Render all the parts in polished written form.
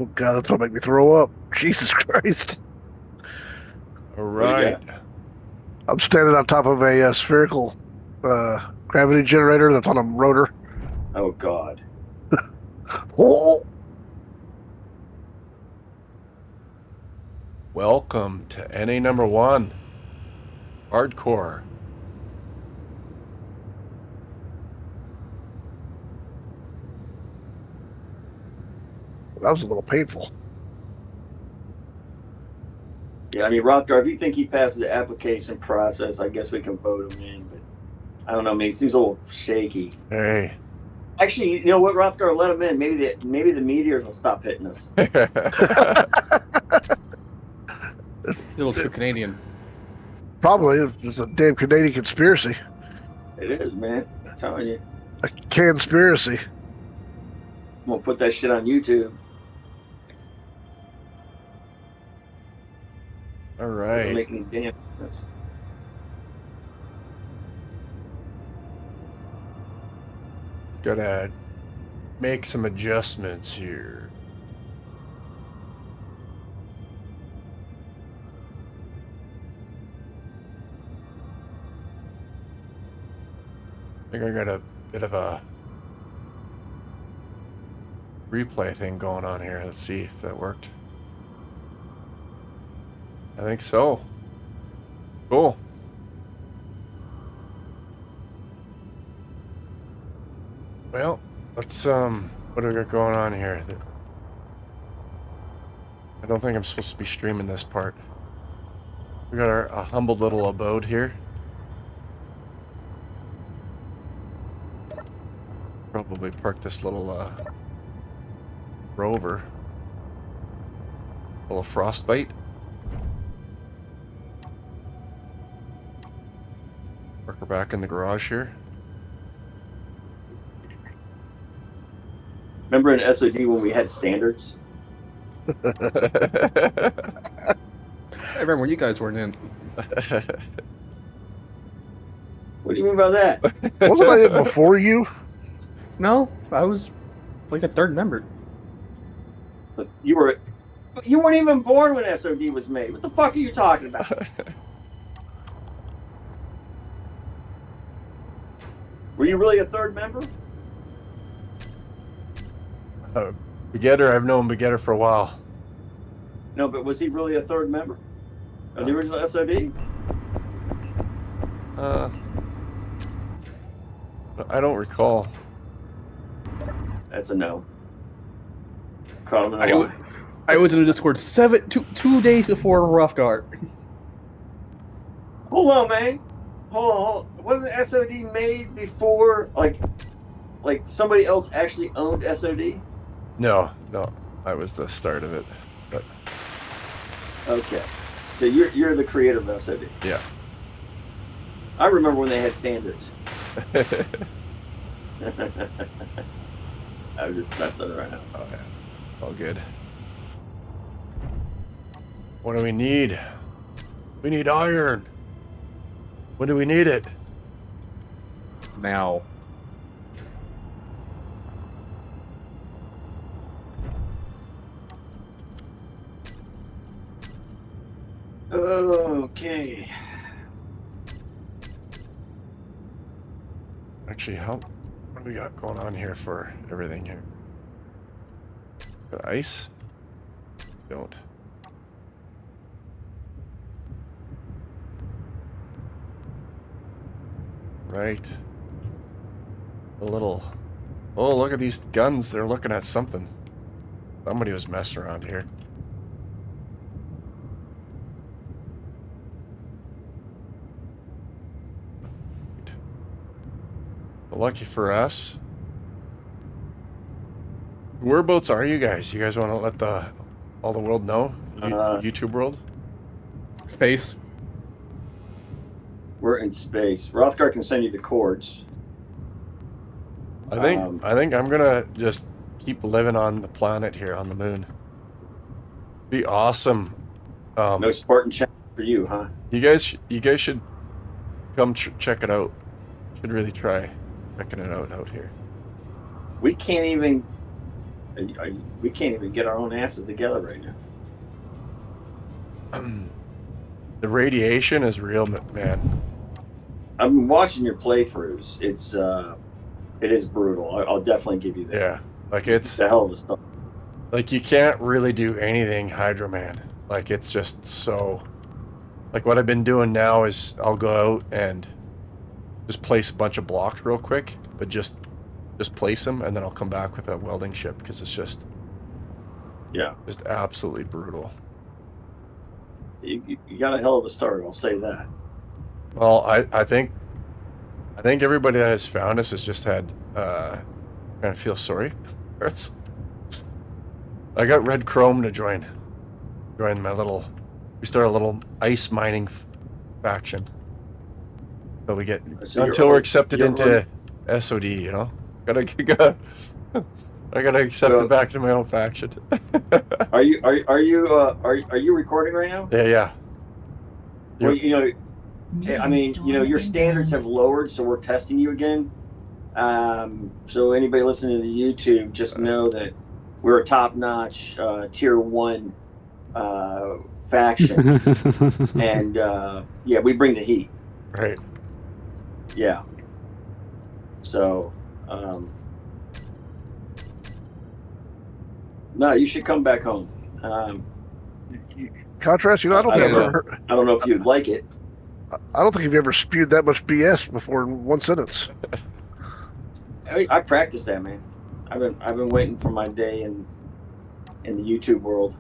Oh, God, that's gonna make me throw up. Jesus Christ. All What do you right. got? I'm standing on top of a spherical gravity generator that's on a rotor. Oh God. Oh! Welcome to NA number 1. Hardcore. That was a little painful. Yeah, I mean, Rothgar, if you think he passes the application process, I guess we can vote him in. But I don't know, man. He seems a little shaky. Hey. Actually, you know what, Rothgar, let him in. Maybe the meteors will stop hitting us. Little true Canadian. Probably. It's a damn Canadian conspiracy. It is, man. I'm telling you. A conspiracy. I'm gonna put that shit on YouTube. All Doesn't right. make any damn sense. Gotta make some adjustments here. I think I got a bit of a replay thing going on here. Let's see if that worked. I think so. Cool. Well, let's what do we got going on here? I don't think I'm supposed to be streaming this part. We got our humble little abode here. Probably park this little rover. Little frostbite. Park her back in the garage here. Remember in SOD when we had standards? I remember when you guys weren't in. What do you mean by that? Wasn't I in before you? No, I was like a third member. You weren't even born when SOD was made. What the fuck are you talking about? Were you really a third member? Begetter, I've known Begetter for a while. No, but was he really a third member of the original SOD? I don't recall. That's a no. Caught him in a lie. I was in the Discord two days before Rough Guard. Hold on, man. Hold on. Wasn't SOD made before, like somebody else actually owned SOD? No, that was the start of it. But Okay, so you're the creator of SOD. yeah. I remember when they had standards. I'm just messing around. Oh, yeah. All good. What do we need? We need iron. When do we need it? Now. Okay. Actually, what do we got going on here for everything here? Got ice? Don't. Right. A little. Oh, look at these guns. They're looking at something. Somebody was messing around here. Lucky for us. Whereabouts are you guys? You guys want to let all the world know? YouTube world? Space. We're in space. Rothgar can send you the cords. I think I'm gonna just keep living on the planet here on the moon. Be awesome. No Spartan check for you, huh? You guys should come check it out. Should really try checking it out here. We can't even We can't even get our own asses together right now. The radiation is real, man. I've been watching your playthroughs. It is brutal. I'll definitely give you that. Yeah, like it's a hell of a stuff. Like you can't really do anything Hydro Man. Like it's just so. Like what I've been doing now is I'll go out and just place a bunch of blocks real quick, but just place them, and then I'll come back with a welding ship because it's just absolutely brutal. You got a hell of a start. I'll say that. Well, I think everybody that has found us has just had kind of feel sorry for us. I got Red Chrome to join my little. We start a little ice mining faction. So we get until we're accepted into SOD. You know, I gotta accept it back to my own faction. Are you recording right now? Yeah. Well, I mean, your standards have lowered, so we're testing you again. So anybody listening to the YouTube, just know that we're a top-notch tier 1 faction, and we bring the heat. Right. Yeah. So, no, you should come back home. Contrast, I don't know if you'd like it. I don't think you've ever spewed that much BS before in one sentence. I practice that, man. I've been waiting for my day in the YouTube world.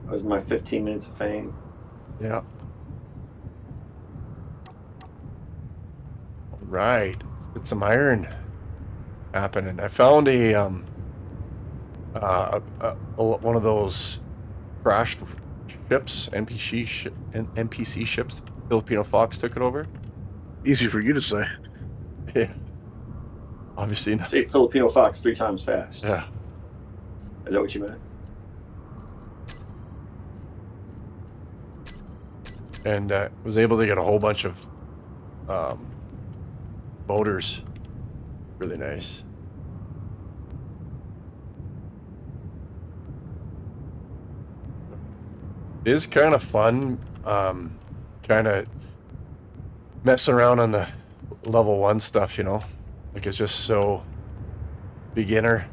That was my 15 minutes of fame. Yeah. All right. Let's get some iron happening. I found one of those crashed ships, NPC ships. Filipino Fox took it over. Easy for you to say. Yeah. Obviously not. Say Filipino Fox 3 times fast. Yeah. Is that what you meant? And was able to get a whole bunch of motors. Really nice. It is kind of fun, kind of messing around on the level 1 stuff, like it's just so beginning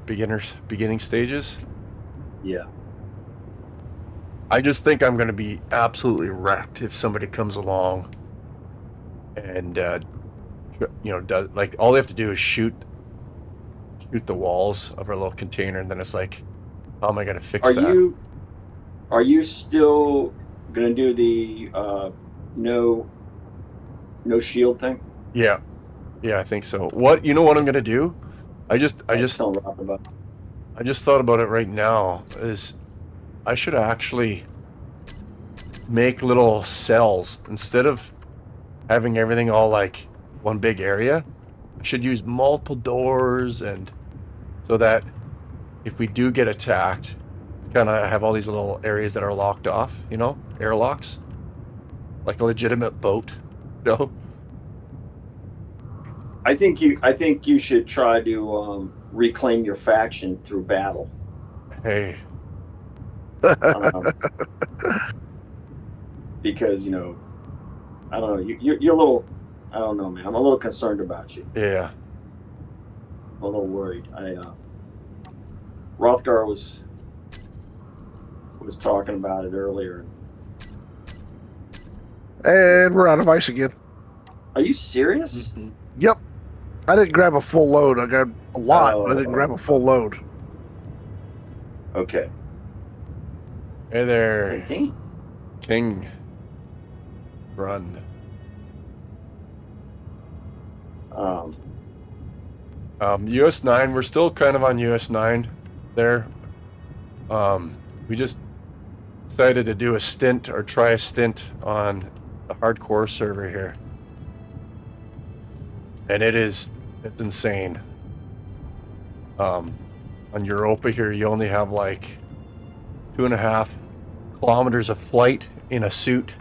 stages. Yeah. I just think I'm going to be absolutely wrecked if somebody comes along and, does, like, all they have to do is shoot the walls of our little container, and then it's like, how am I going to fix that? Are you still going to do the no shield thing? Yeah, I think so. What I'm going to do? I just thought about it right now. Is I should actually make little cells instead of having everything all like one big area. I should use multiple doors, and so that if we do get attacked, it's kind of have all these little areas that are locked off. Airlocks, like a legitimate boat. I think you should try to reclaim your faction through battle. Hey. Because I don't know, you're a little, I don't know, man. I'm a little concerned about you. Yeah. I'm a little worried. Rothgar was talking about it earlier. And we're out of ice again. Are you serious? Mm-hmm. Yep. I didn't grab a full load. I grabbed a lot, but I didn't grab a full load. Okay. Hey there. Say King. Run. US 9, we're still kind of on US 9 there. We just decided to do try a stint on the hardcore server here. And it's insane. On Europa here, you only have like 2.5 kilometers of flight in a suit.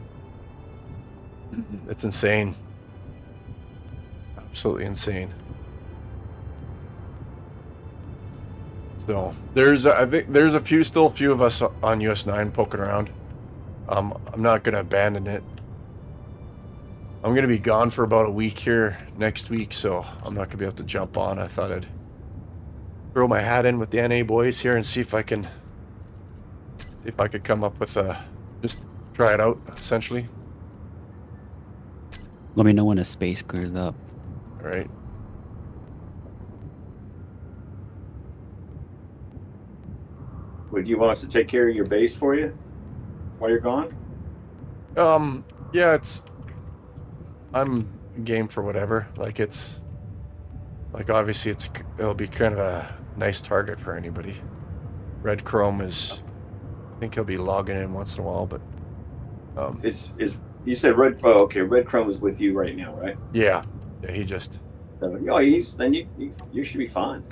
It's insane. Absolutely insane. So I think there's still a few of us on US9 poking around. I'm not gonna abandon it. I'm gonna be gone for about a week here next week, so I'm not gonna be able to jump on. I thought I'd throw my hat in with the NA boys here and see if I could come up with just try it out essentially. Let me know when a space clears up. All right. Would you want us to take care of your base for you while you're gone? Yeah, I'm game for whatever. Like obviously it'll be kind of a nice target for anybody. Red Chrome I think he'll be logging in once in a while, but Is you said Red? Oh, okay. Red Chrome is with you right now, right? yeah, he just So, then you should be fine.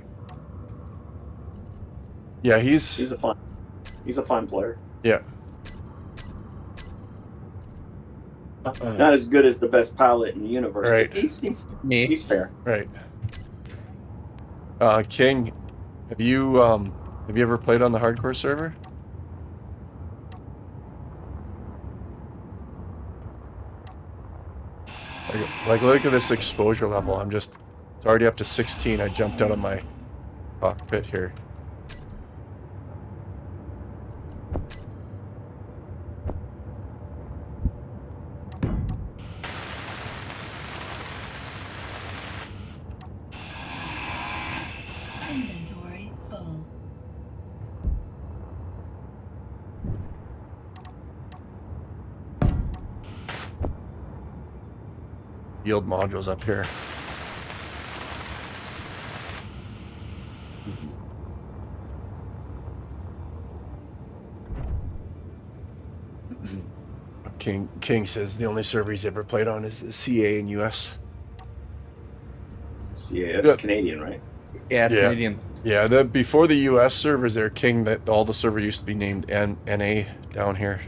yeah He's a fine player. yeah. Not as good as the best pilot in the universe. Right. But he's Me. fair. Right. King, have you ever played on the hardcore server? Like look at this exposure level. It's already up to 16. I jumped out of my cockpit here. Inventory full. Yield modules up here. King says the only server he's ever played on is the CA in US. Yeah, that's Yeah. Canadian, right? Yeah, it's Yeah. Canadian. Yeah, before the US servers there, King, that all the server used to be named NA down here.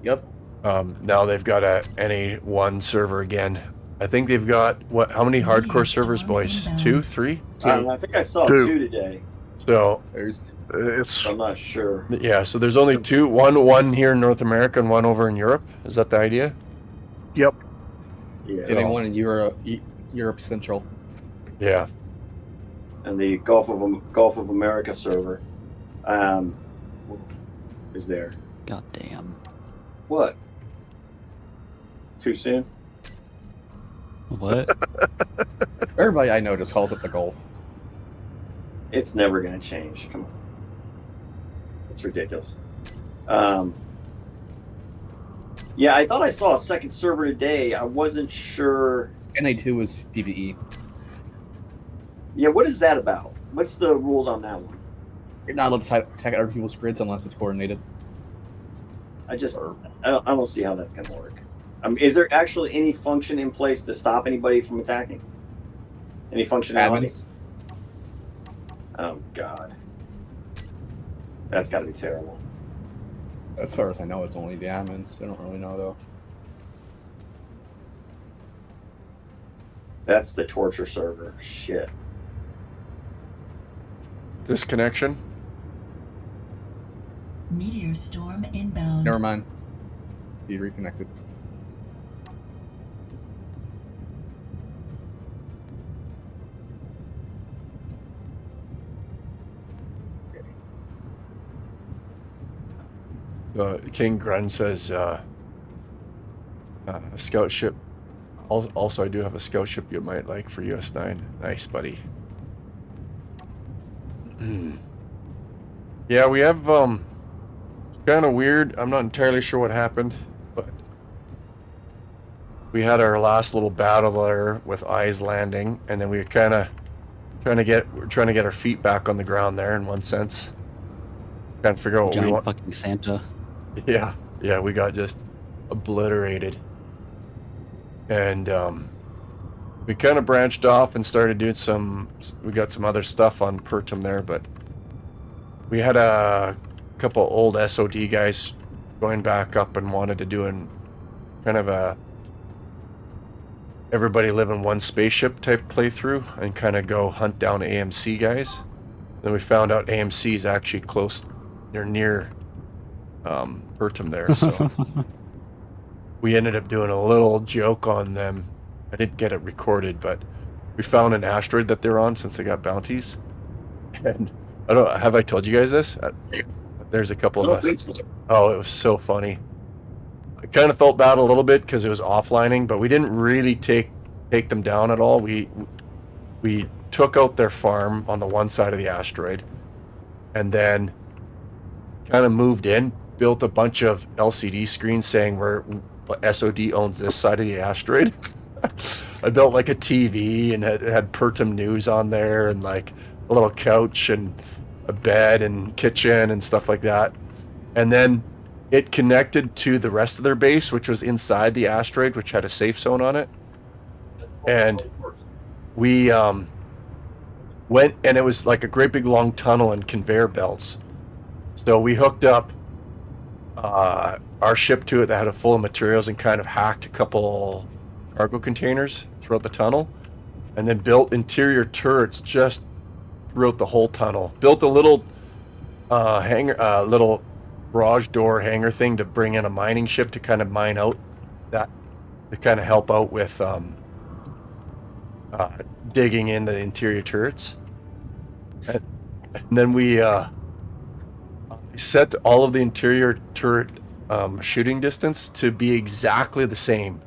Yep. Now they've got a NA1 server again. I think they've got how many hardcore servers, boys? 2, 3? I think I saw Two. 2 today. So There's It's I'm not sure. yeah, so there's only 2. One here in North America and one over in Europe. Is that the idea? yep. Yeah. getting one in Europe Central. Yeah. And the Gulf of America server is there. God damn. What? Too soon? What? Everybody I know just calls it the Gulf. It's never going to change. Come on. It's ridiculous. Yeah, I thought I saw a second server today. I wasn't sure. NA2 is PvE. Yeah, what is that about? What's the rules on that one? You're not allowed to attack other people's grids unless it's coordinated. I don't see how that's going to work. Is there actually any function in place to stop anybody from attacking? Any functionality? Admins. Oh, God. That's got to be terrible. As far as I know, it's only the admins. I don't really know, though. That's the torture server. Shit. Disconnection. Meteor storm inbound. Never mind. Be reconnected. So King Grun says a scout ship. Also, I do have a scout ship you might like for US9. Nice, buddy. Yeah, we have kind of weird. I'm not entirely sure what happened, but we had our last little battle there with Eyes Landing, and then we were kind of trying to get our feet back on the ground there in one sense. Trying to figure out what we Giant want. fucking Santa. Yeah, we got just obliterated. And we kind of branched off and started doing we got some other stuff on Pertum there, but we had a couple old SOD guys going back up and wanted to do an kind of a everybody live in one spaceship type playthrough and kind of go hunt down AMC guys. Then we found out AMC is actually close, they're near Pertum there, so we ended up doing a little joke on them. I didn't get it recorded, but we found an asteroid that they're on since they got bounties. And I don't know, have I told you guys this? There's a couple of us. Oh, it was so funny. I kind of felt bad a little bit because it was offlining, but we didn't really take them down at all. We took out their farm on the one side of the asteroid, and then kind of moved in, built a bunch of LCD screens saying where SOD owns this side of the asteroid. I built like a TV and had Pertum News on there and like a little couch and a bed and kitchen and stuff like that. And then it connected to the rest of their base, which was inside the asteroid, which had a safe zone on it. And we went, and it was like a great big long tunnel and conveyor belts. So we hooked up our ship to it that had a full of materials and kind of hacked a couple cargo containers throughout the tunnel, and then built interior turrets just throughout the whole tunnel. Built a little hangar, little barrage door hangar thing to bring in a mining ship to kind of mine out that, to kind of help out with digging in the interior turrets. And then we set all of the interior turret shooting distance to be exactly the same.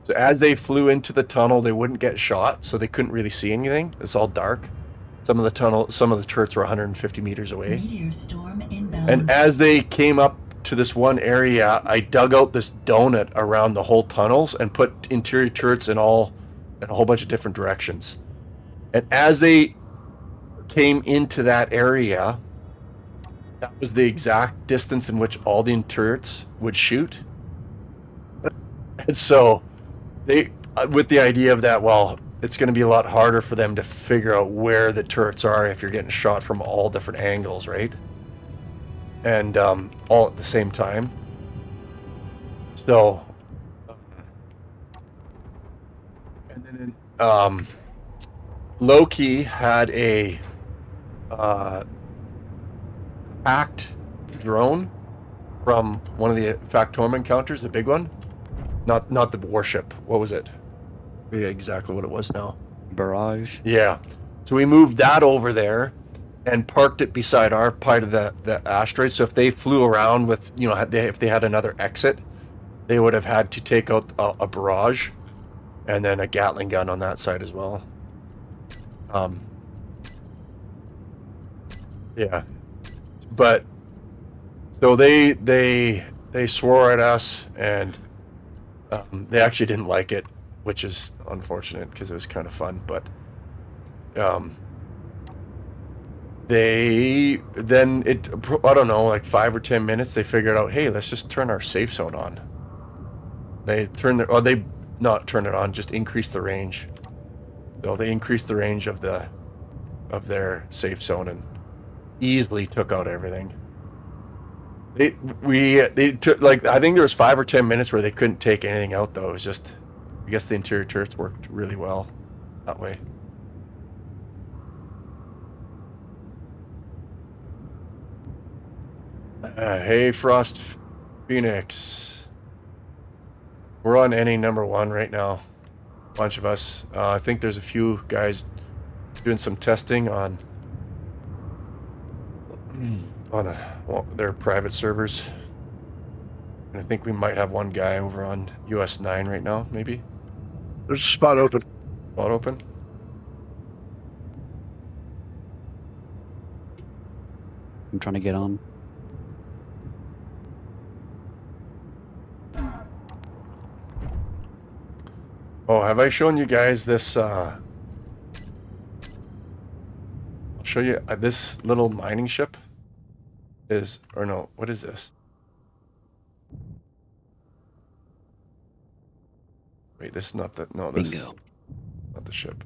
So as they flew into the tunnel, they wouldn't get shot, so they couldn't really see anything. It's all dark. Some of the turrets were 150 meters away. Meteor storm inbound. And as they came up to this one area, I dug out this donut around the whole tunnels and put interior turrets in a whole bunch of different directions. And as they came into that area, that was the exact distance in which all the turrets would shoot. And so they, with the idea of that, well, it's going to be a lot harder for them to figure out where the turrets are if you're getting shot from all different angles, right? And all at the same time. So, and then Loki had a hacked drone from one of the Factorum encounters, the big one. Not the warship. What was it? Yeah, exactly what it was now. Barrage. Yeah. So we moved that over there and parked it beside our part of the asteroid. So if they flew around with, if they had another exit, they would have had to take out a barrage and then a Gatling gun on that side as well. Yeah. But so they swore at us, and they actually didn't like it, which is unfortunate because it was kind of fun. But they then I don't know, like 5 or 10 minutes, they figured out, hey, let's just turn our safe zone on. They not turn it on, just increase the range. So they increased the range of their safe zone and easily took out everything. They took, like, I think there was 5 or 10 minutes where they couldn't take anything out though. It was just, I guess the interior turrets worked really well that way. Hey Frost Phoenix, we're on NA number 1 right now, a bunch of us. I think there's a few guys doing some testing on their private servers, and I think we might have one guy over on US 9 right now. Maybe There's a spot open. spot open. I'm trying to get on. Oh, have I shown you guys this? I'll show you this little mining ship. What is this? Wait, this is not the, no, this Bingo. not the ship.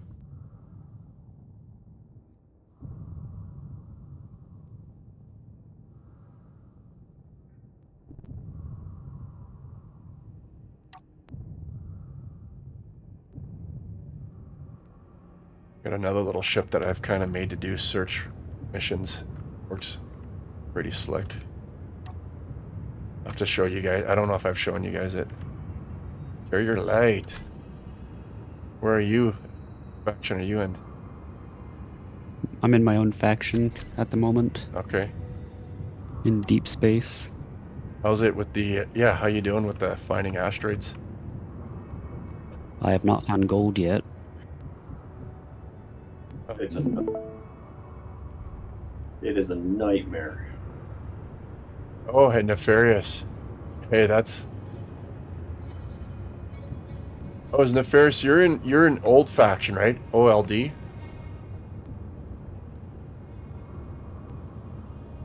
Got another little ship that I've kind of made to do search missions. Works pretty slick. I'll have to show you guys. I don't know if I've shown you guys it. Carrier light. Where are you? What faction are you in? I'm in my own faction at the moment, Okay. in deep space. How's it with the... yeah, how you doing with the finding asteroids? I have not found gold yet. It is a nightmare. Oh, hey, Nefarious. Hey, that's... Oh, is Nefarious, you're in old faction, right? OLD?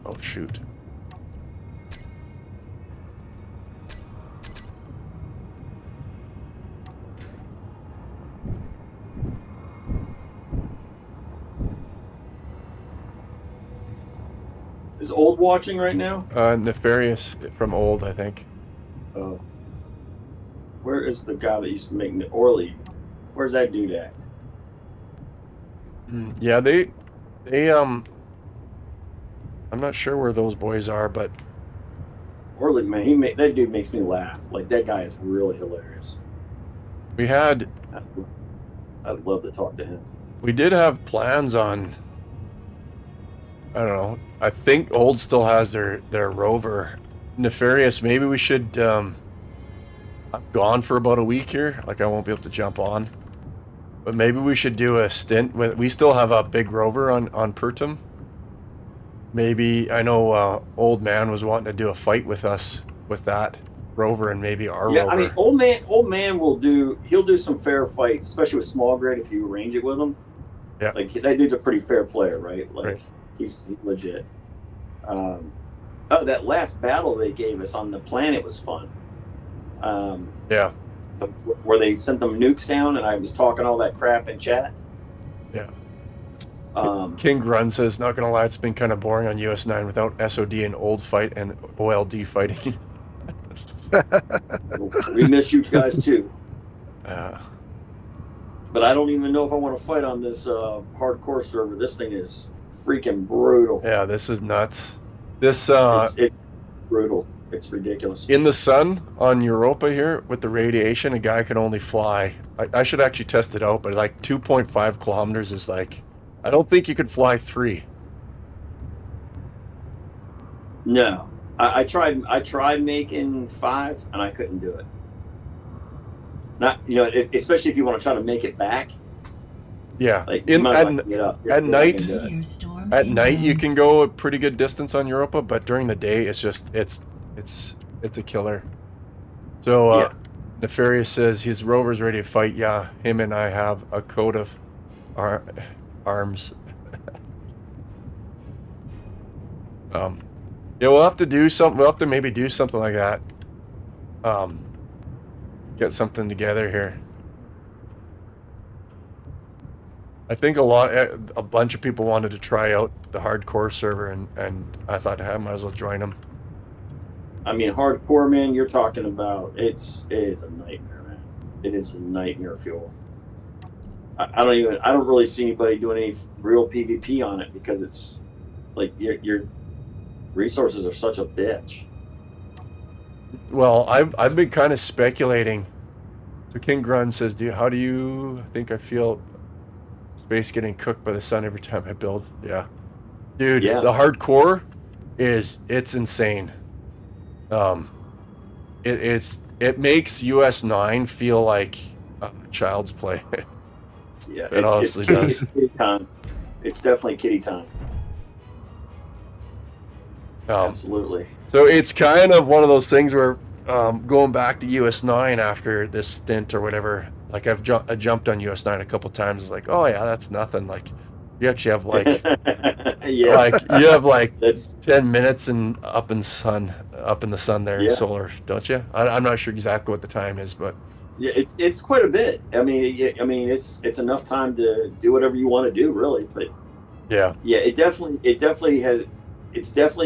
Oh, shoot. Is Old watching right now? Nefarious from old, I think. Oh. Where is the guy that used to make Orly? Where's that dude at? Yeah, they I'm not sure where those boys are, but Orly, man, that dude makes me laugh. Like, that guy is really hilarious. we had I'd love to talk to him. we did have plans on, I don't know, I think Old still has their rover. Nefarious, maybe we should I'm gone for about a week here, like I won't be able to jump on. But maybe we should do a stint with, we still have a big rover on Pertum. Maybe, I know Old Man was wanting to do a fight with us with that rover and maybe our rover. I mean, Old Man he'll do some fair fights, especially with small grade if you arrange it with him. Yeah. Like, that dude's a pretty fair player, right? Like, right. He's legit. That last battle they gave us on the planet was fun. Yeah. Where they sent them nukes down and I was talking all that crap in chat. Yeah. King Grun says, not gonna lie, it's been kind of boring on US9 without SOD and Old fight and OLD fighting. We miss you guys too. But I don't even know if I want to fight on this hardcore server. This thing is freaking brutal. yeah, this is nuts. This It's brutal. It's ridiculous. in the sun on Europa here with the radiation, a guy can only fly. I should actually test it out, but like 2.5 kilometers is like, I don't think you could fly 3. No, I tried making 5 and I couldn't do it. Not, especially if you want to try to make it back. Yeah, Like, you might as well get up. at night. Meteor storm At night you inbound. can go a pretty good distance on Europa, but during the day it's just it's a killer. So Yeah. Nefarious says his rover's ready to fight. Yeah, him and I have a coat of arms. Yeah, we'll have to do something. We'll have to maybe do something like that. Get something together here. I think a bunch of people wanted to try out the hardcore server, and I thought, I might as well join them. I mean, hardcore, man, you're talking about, it is a nightmare, man. It is a nightmare fuel. I don't really see anybody doing any real PvP on it because it's like your resources are such a bitch. Well, I've been kind of speculating. So King Grun says, how do you think I feel space getting cooked by the sun every time I build? Yeah. Dude, Yeah. the hardcore it's insane. It makes US9 feel like child's play. Yeah, It honestly does. It's kitty time. It's definitely kitty time. Absolutely. So it's kind of one of those things where going back to US9 after this stint or whatever, like I jumped on US9 a couple times, like, oh yeah, that's nothing. Like you actually have like Yeah. like you have like That's 10 minutes and up in the sun there in Yeah. solar, don't you? I'm not sure exactly what the time is, but yeah, it's quite a bit. I mean, it's enough time to do whatever you want to do, really. But yeah. it's definitely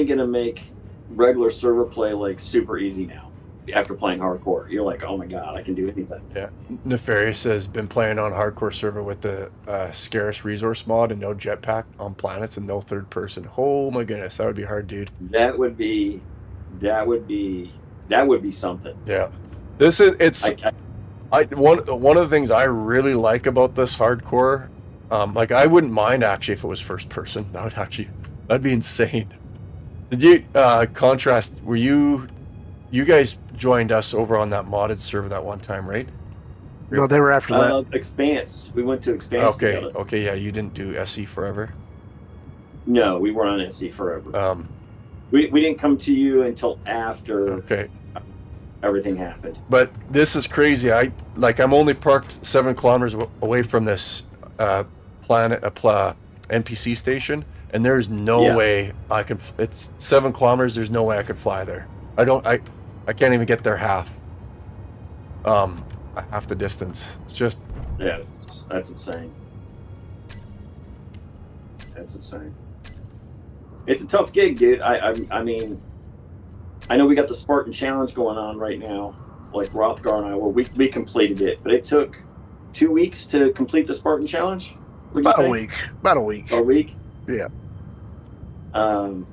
going to make regular server play like super easy now. after playing hardcore. You're like, oh my god, I can do anything. Yeah. Nefarious has been playing on hardcore server with the scarce resource mod and no jetpack on planets and no third person. Oh my goodness, that would be hard, dude. That would be something. Yeah. One of the things I really like about this hardcore, like I wouldn't mind actually if it was first person. That'd be insane. Did you contrast? Were you guys joined us over on that modded server that one time, right? No, they were after that. Expanse. We went to Expanse together. Okay, yeah, you didn't do SE forever. No, we weren't on SE forever. We didn't come to you until after everything happened. But this is crazy. I'm only parked 7 kilometers away from this NPC station, and there's no way I can. It's 7 kilometers. There's no way I could fly there. I can't even get there half. Half the distance. It's just. Yeah, that's insane. That's insane. It's a tough gig, dude. I mean, I know we got the Spartan Challenge going on right now, like Rothgar and I, where we completed it, but it took 2 weeks to complete the Spartan Challenge. About a week. A week? Yeah. And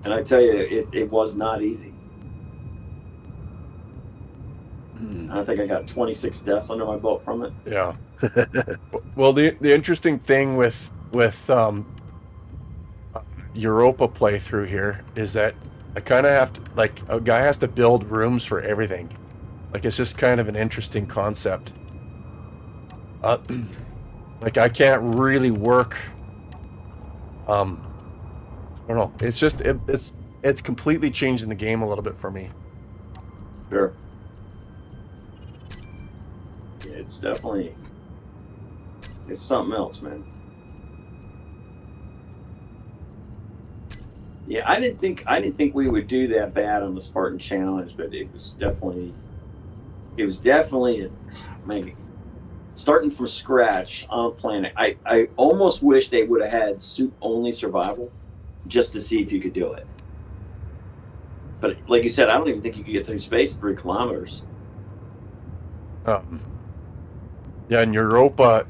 I tell you, it was not easy. I think I got 26 deaths under my belt from it. Yeah. Well, the interesting thing with Europa playthrough here is that I kind of have to, like, a guy has to build rooms for everything. Like, it's just kind of an interesting concept. Like, I can't really work. I don't know. It's just it's completely changing the game a little bit for me. Sure. Yeah, it's definitely something else, man. Yeah, I didn't think we would do that bad on the Spartan Challenge, but it was definitely maybe starting from scratch on a planet. I almost wish they would have had suit only survival just to see if you could do it. But like you said, I don't even think you could get through space 3 kilometers. Yeah, and Europa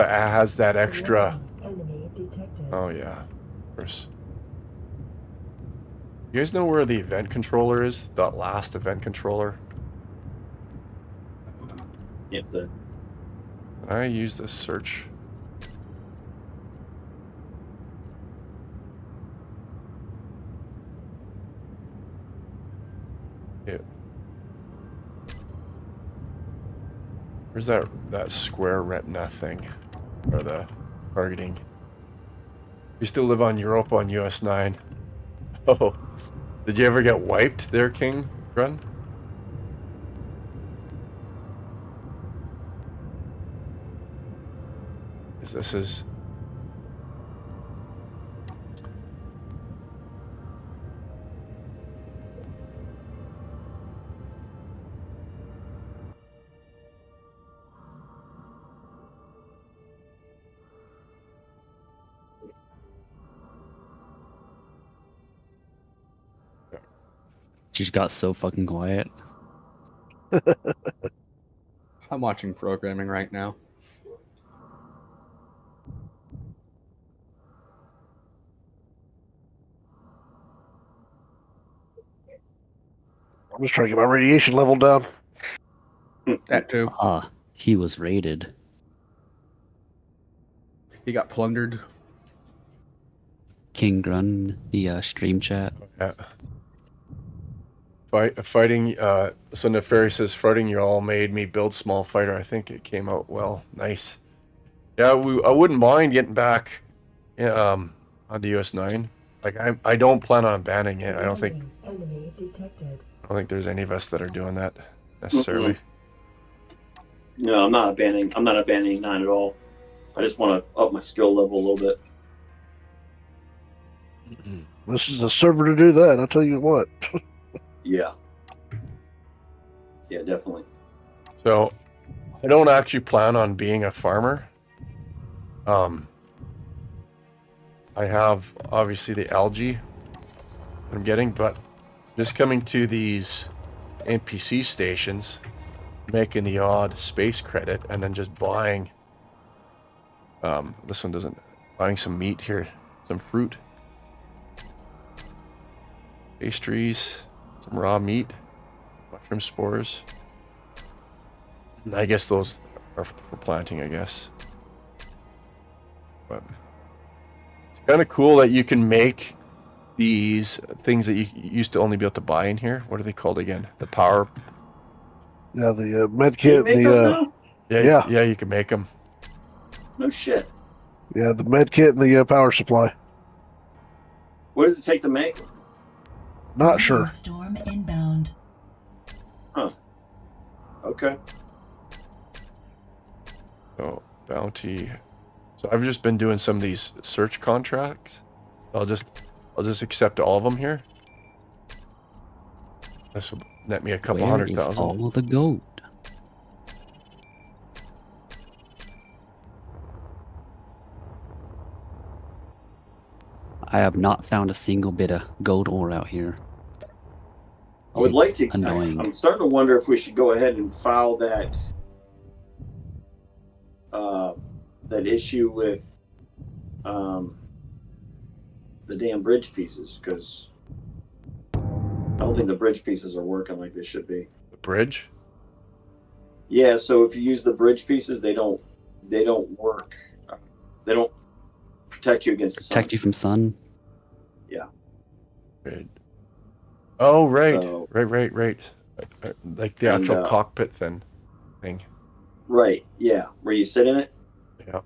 has that extra. Enemy detected. Oh yeah, of course. You guys know where the event controller is? That last event controller? Yes, sir. I use this search. Yeah. Where's that square retina thing? Or the targeting? You still live on Europa on US 9. Oh. Did you ever get wiped there, King Run? This is... She just got so fucking quiet. I'm watching programming right now. I'm just trying to get my radiation level down. That too. He was raided. He got plundered. King Grun, the stream chat. Yeah. Fighting, so Nefarious says, fighting you all made me build small fighter. I think it came out well. Nice. Yeah, I wouldn't mind getting back on the US 9. Like, I don't plan on banning it. I don't think there's any of us that are doing that necessarily. No, I'm not abandoning 9 at all. I just want to up my skill level a little bit. This is a server to do that, I'll tell you what. Yeah. Yeah, definitely. So, I don't actually plan on being a farmer. I have, obviously, the algae I'm getting, but just coming to these NPC stations, making the odd space credit, and then just buying. This one doesn't. Buying some meat here, some fruit, pastries, some raw meat, mushroom spores. I guess those are for planting, I guess. But it's kind of cool that you can make these things that you used to only be able to buy in here. What are they called again? The power. Yeah, the med Can you kit, make those now? Yeah, you can make them. No shit. the med kit and the power supply. What does it take to make them? Not Meteor sure. storm inbound. Okay. So bounty. So I've just been doing some of these search contracts. I'll just accept all of them here. This will net me a couple Where is 100,000. all the gold? I have not found a single bit of gold ore out here. I would like It's to. annoying. I'm starting to wonder if we should go ahead and file that that issue with the damn bridge pieces, because I don't think the bridge pieces are working like they should be. The bridge? Yeah, so if you use the bridge pieces, they don't work. They don't protect you against the sun. Protect you from sun. Right. Oh, right. So- Right. Like the And, actual cockpit thing. Right. Yeah, where you sit in it. Yeah.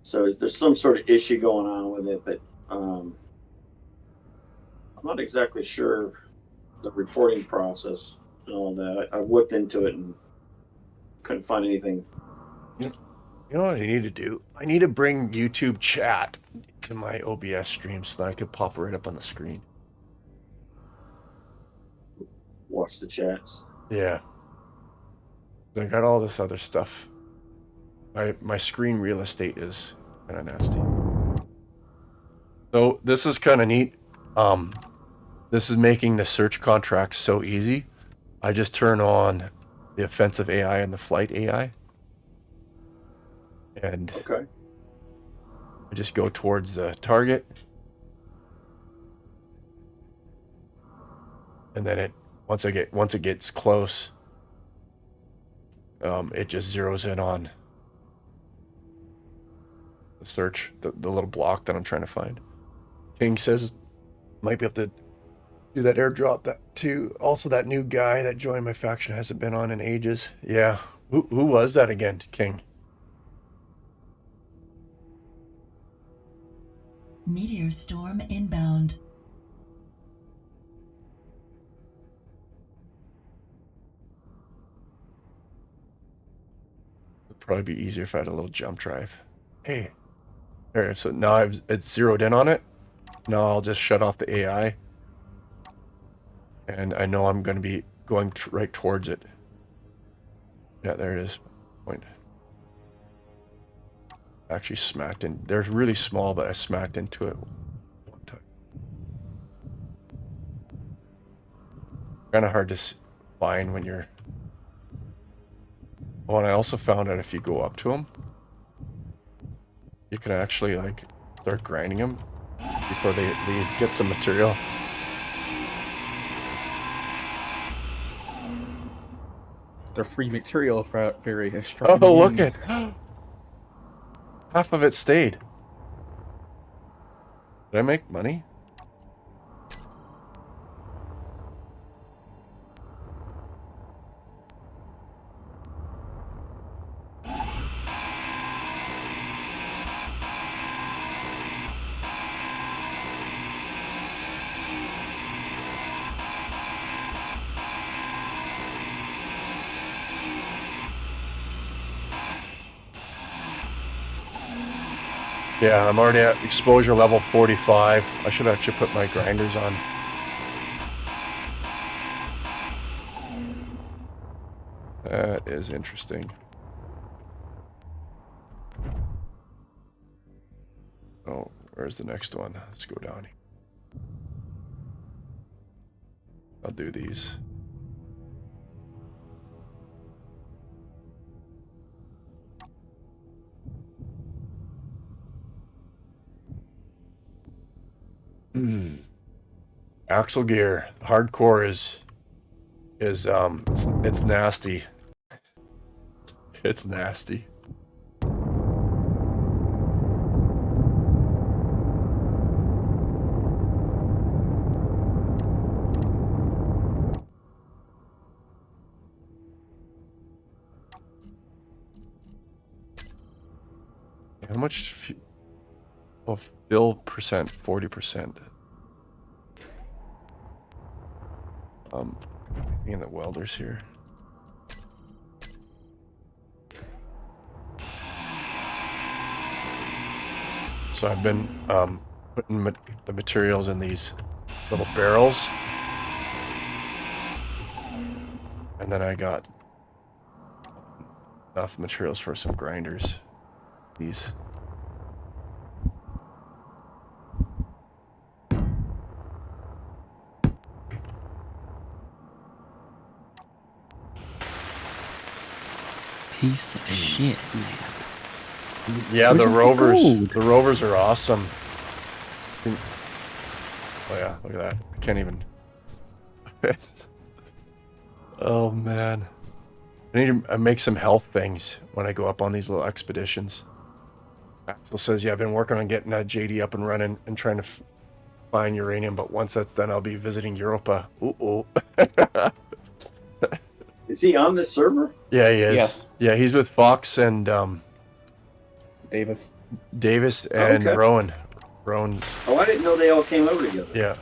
So there's some sort of issue going on with it, but I'm not exactly sure the reporting process and all that. I looked into it and couldn't find anything. You know what I need to do? I need to bring YouTube chat to my OBS stream so that I could pop it right up on the screen. Watch the chats. Yeah. I got all this other stuff. My screen real estate is kind of nasty. So this is kind of neat. This is making the search contracts so easy. I just turn on the offensive AI and the flight AI. And Okay. I just go towards the target. And then once it gets close, it just zeroes in on the search, the little block that I'm trying to find. King says might be able to do that airdrop that too. Also, that new guy that joined my faction hasn't been on in ages. Yeah. Who was that again, King? Meteor storm inbound. It'd probably be easier if I had a little jump drive. Hey. There, so now it's zeroed in on it. Now I'll just shut off the AI. And I know I'm going to be going right towards it. Yeah, there it is. Point. Actually smacked in. They're really small, but I smacked into it one time. Kind of hard to find when you're... Oh, and I also found out if you go up to them, you can actually like start grinding them before they get some material. They're free material for very strong. Oh, look at half of it stayed. Did I make money? Yeah, I'm already at exposure level 45. I should actually put my grinders on. That is interesting. Oh, where's the next one? Let's go down here. I'll do these. Axle gear, hardcore is it's nasty. It's nasty. How much? Oh, fill percent, 40%. In the welders here. So I've been putting the materials in these little barrels, and then I got enough materials for some grinders. These. Piece of shit, man. Yeah, Where's the all the rovers. gold? The rovers are awesome. Oh yeah, look at that. I can't even. Oh man. I need to make some health things when I go up on these little expeditions. Axel says, yeah, I've been working on getting that JD up and running and trying to find uranium, but once that's done, I'll be visiting Europa. Ooh. Is he on this server? Yeah, he is. Yes. Yeah, he's with Fox and Davis. Davis and okay. Rowan. Rowan's. Oh, I didn't know they all came over together. Yeah.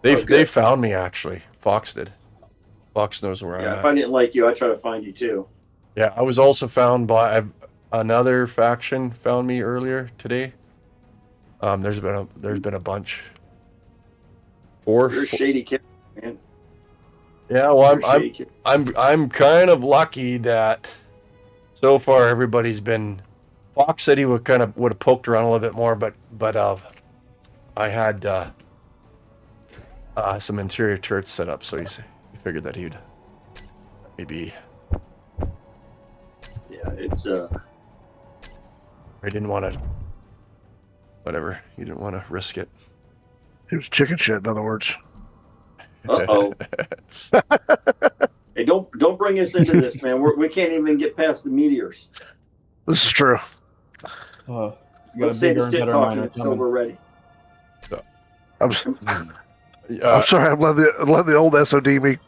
good. They found me, actually. Fox did. Fox knows where I'm Yeah, at. if I didn't like you, I'd try to find you too. Yeah, I was also found by another faction found me earlier today. There's been a bunch. You're a shady kid, man. Yeah, well, You're a shady kid. I'm kind of lucky that so far everybody's been. Fox said he would have poked around a little bit more, but I had some interior turrets set up, so he figured that he'd maybe. Yeah, it's I didn't want to. Whatever, he didn't want to risk it. He was chicken shit, in other words. Uh-oh. Hey, don't bring us into this, man. We can't even get past the meteors. This is true. You got Let's a save bigger the and shit better talking miner until coming. we're ready. I'm sorry. I'm letting the old SOD me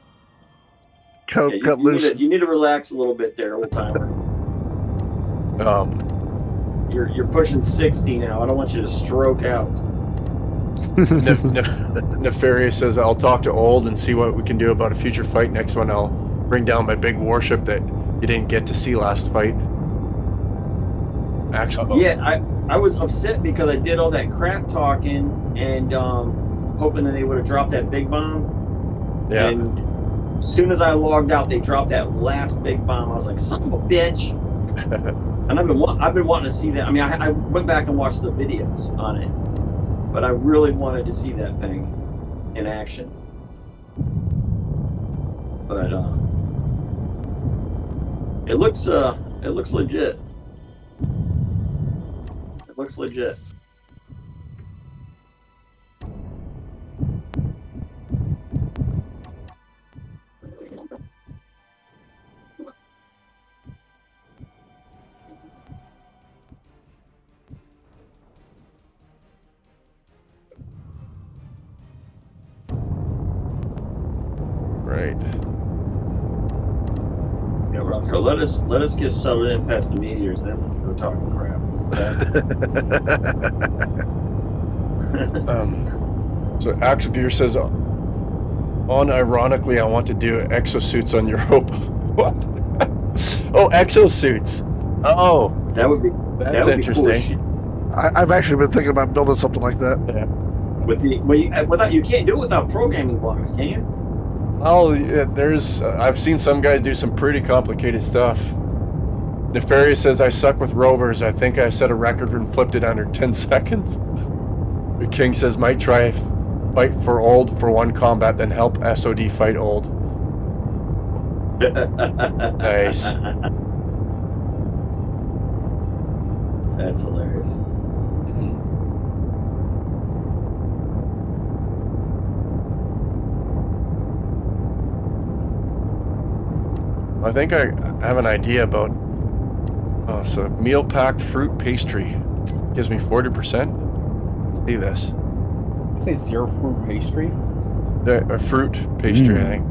cut Yeah, loose. you need to relax a little bit there, old timer. You're pushing 60 now. I don't want you to stroke out. Nefarious says, I'll talk to Old and see what we can do about a future fight. Next one, I'll bring down my big warship that you didn't get to see last fight. Actually, Yeah, I was upset because I did all that crap talking and hoping that they would have dropped that big bomb. yeah. And as soon as I logged out, they dropped that last big bomb. I was like, son of a bitch. And I've been wanting to see that. I mean, I went back and watched the videos on it, but I really wanted to see that thing in action. But it looks legit. It looks legit. Right. Yeah, Roscoe, let us get settled in past the meteors, and then we can go talking crap. So Axel Gear says, unironically, I want to do exosuits on Europa. What? Oh, exosuits. Oh, That would be that's that would be cool as interesting. shit. I've actually been thinking about building something like that. Yeah. You can't do it without programming blocks, can you? Well, there's. I've seen some guys do some pretty complicated stuff. Nefarious says, I suck with rovers. I think I set a record and flipped it under 10 seconds. The King says, might try fight for Old for one combat, then help SOD fight Old. Nice. That's hilarious. I think I have an idea about. Oh, so meal pack fruit pastry gives me 40%. See this? You say zero fruit pastry? A fruit pastry, I think.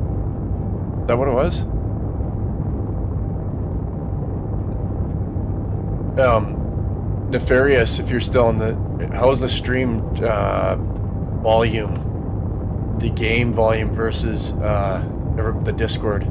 Is that what it was? Nefarious, if you're still in the... How's the stream volume? The game volume versus the Discord?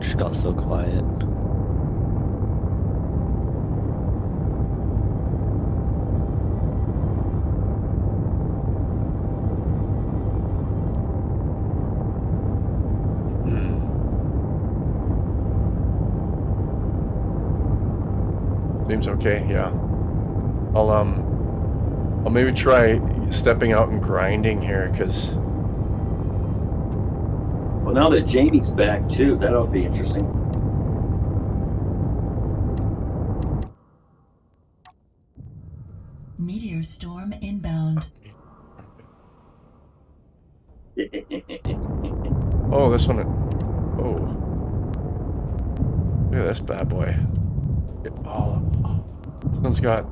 Just got so quiet. Seems okay, yeah. I'll maybe try stepping out and grinding here, because... Well, now that Jamie's back too, that'll be interesting. Meteor storm inbound. Oh, this one... Oh. Look at this bad boy. Oh, this one's got...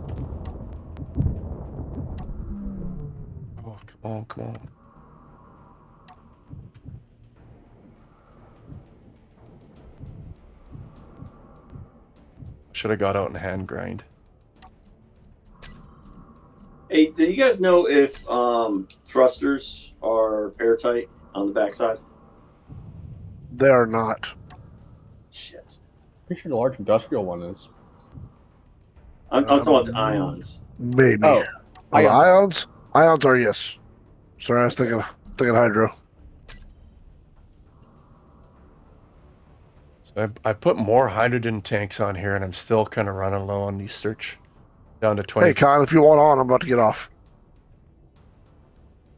Oh, come on, come on. Should have got out and hand grind. Hey, do you guys know if thrusters are airtight on the backside? They are not. Shit. Pretty sure the large industrial one is. I'm talking about the ions. Maybe. Oh, Ions? Ions are yes. Sorry, I was thinking hydro. So I put more hydrogen tanks on here, and I'm still kind of running low on these search. Down to 20. Hey, Con, if you want on, I'm about to get off.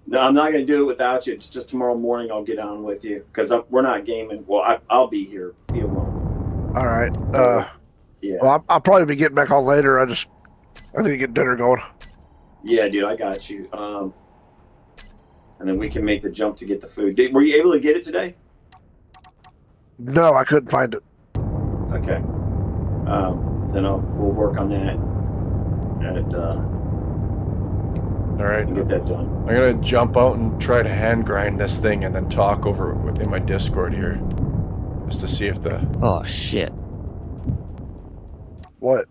No, I'm not going to do it without you. It's just tomorrow morning I'll get on with you because we're not gaming. Well, I'll be here. Feel well. All right. Yeah. Well, I'll probably be getting back on later. I need to get dinner going. Yeah, dude, I got you. And then we can make the jump to get the food. Were you able to get it today? No, I couldn't find it. Okay. Then we'll work on that. And All right. get that done. I'm going to jump out and try to hand grind this thing and then talk over it in my Discord here. Just to see if the... Oh shit. What?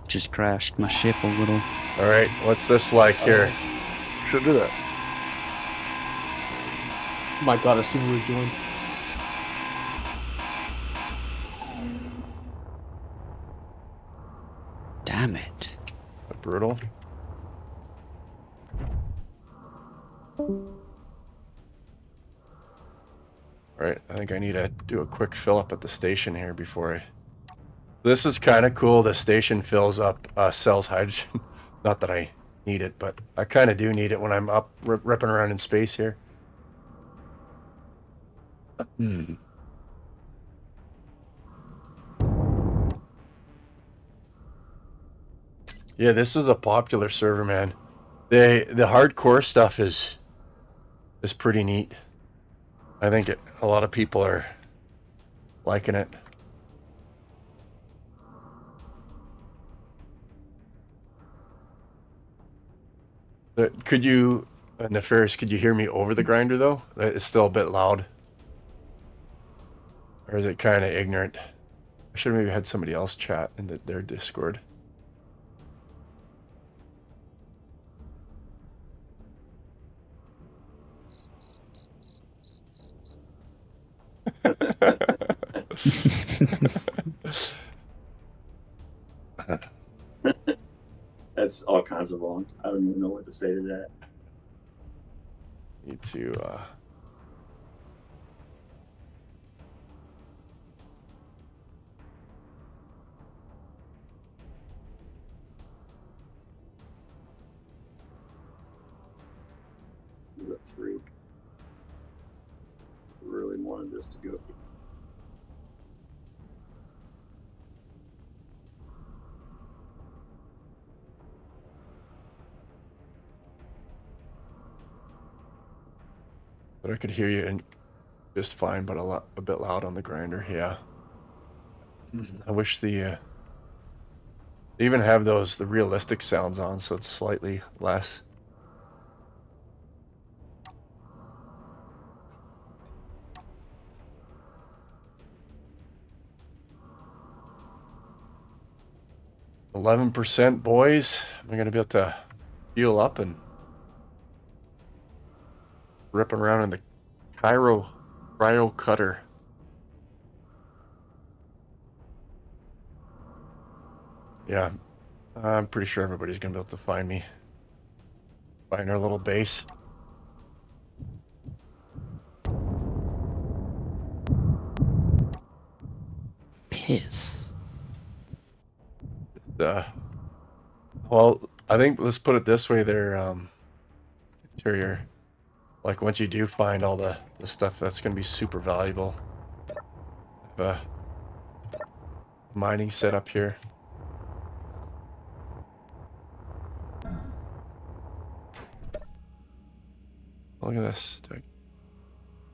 Just crashed my ship a little. All right. What's this like here? Should do that. Oh my god, a super joint. Damn it. Brutal. Alright, I think I need to do a quick fill up at the station here before I... This is kind of cool. The station fills up, sells hydrogen. Not that I need it, but I kind of do need it when I'm up ripping around in space here. Yeah, this is a popular server, man. The hardcore stuff is pretty neat. I think a lot of people are liking it. Could you, Nefarious, could you hear me over the grinder though? It's still a bit loud. Or is it kind of ignorant? I should have maybe had somebody else chat in their Discord. That's all kinds of wrong. I don't even know what to say to that. Need to The 3 really wanted this to go. But I could hear you and just fine, but a bit loud on the grinder. Yeah. I wish they even have the realistic sounds on, so it's slightly less. %, boys. Am I gonna be able to heal up and ripping around in the cryo cutter? Yeah, I'm pretty sure everybody's gonna be able to find me. Find our little base. Piss. Well, I think let's put it this way there, Interior. Like, once you do find all the stuff, that's going to be super valuable. Mining set up here. Look at this.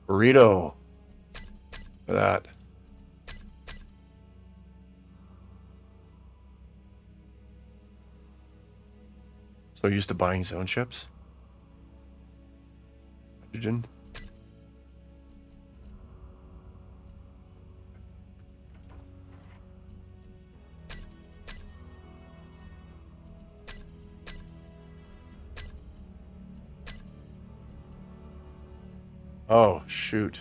Burrito. Look at that. So used to buying zone ships. Hydrogen. Oh, shoot.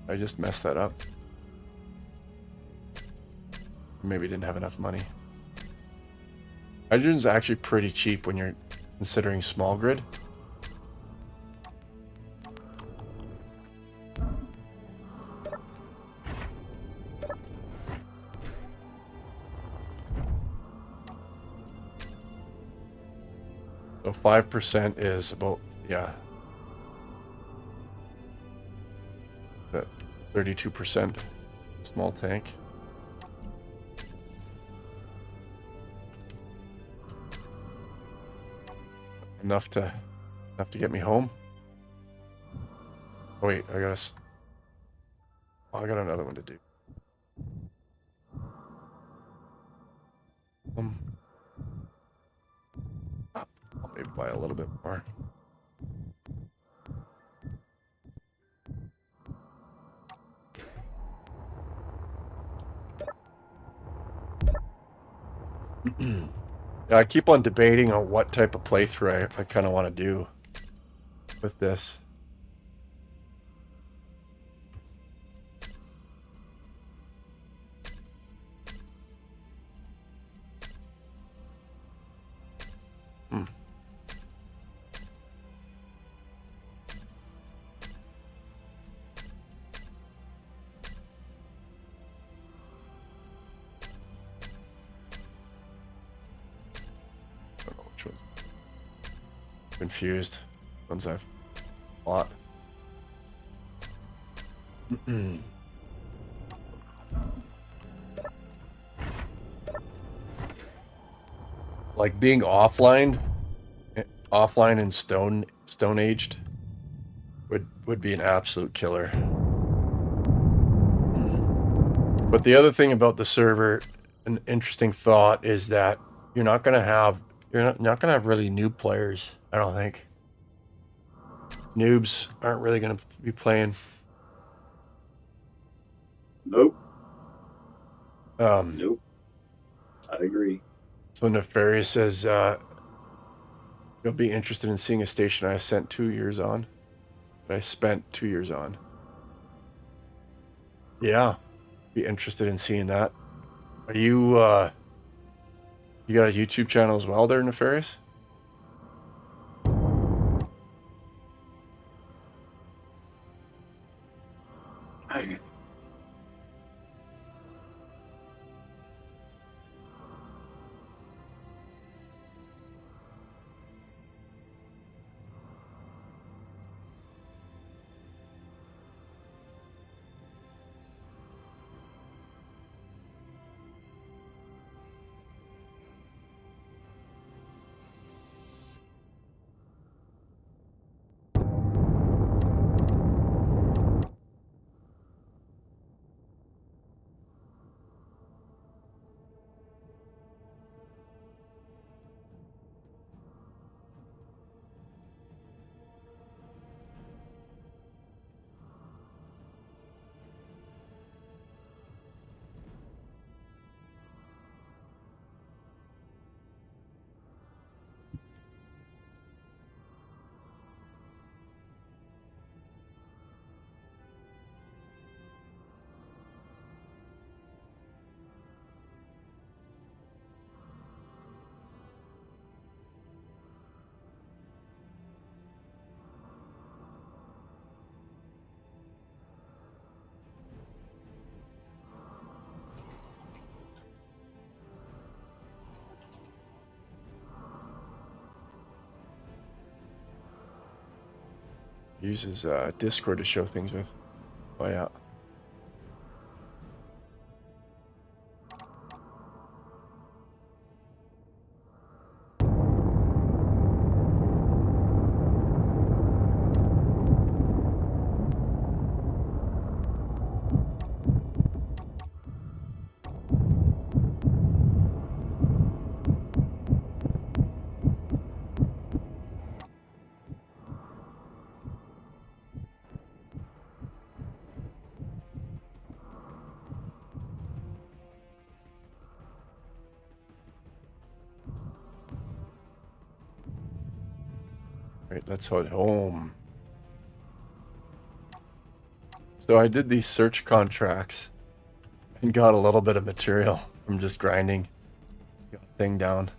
I just messed that up. Maybe didn't have enough money. Hydrogen's actually pretty cheap when you're considering small grid. So 5% is about, yeah, that 32% small tank. Enough to get me home. Oh, wait, I got another one to do. I'll maybe buy a little bit more. Yeah, I keep on debating on what type of playthrough I kind of want to do with this. Confused. Ones I've bought. Like being offline and stone aged would be an absolute killer. But the other thing about the server, an interesting thought, is that you're not gonna have really noob players. I don't think. Noobs aren't really gonna be playing. Nope. Nope. I agree. So Nefarious says you'll be interested in seeing a station I spent 2 years on. Yeah, be interested in seeing that. Are you you got a YouTube channel as well there, Nefarious? uses Discord to show things with. Oh yeah. Right, let's head home. So I did these search contracts and got a little bit of material from just grinding the thing down.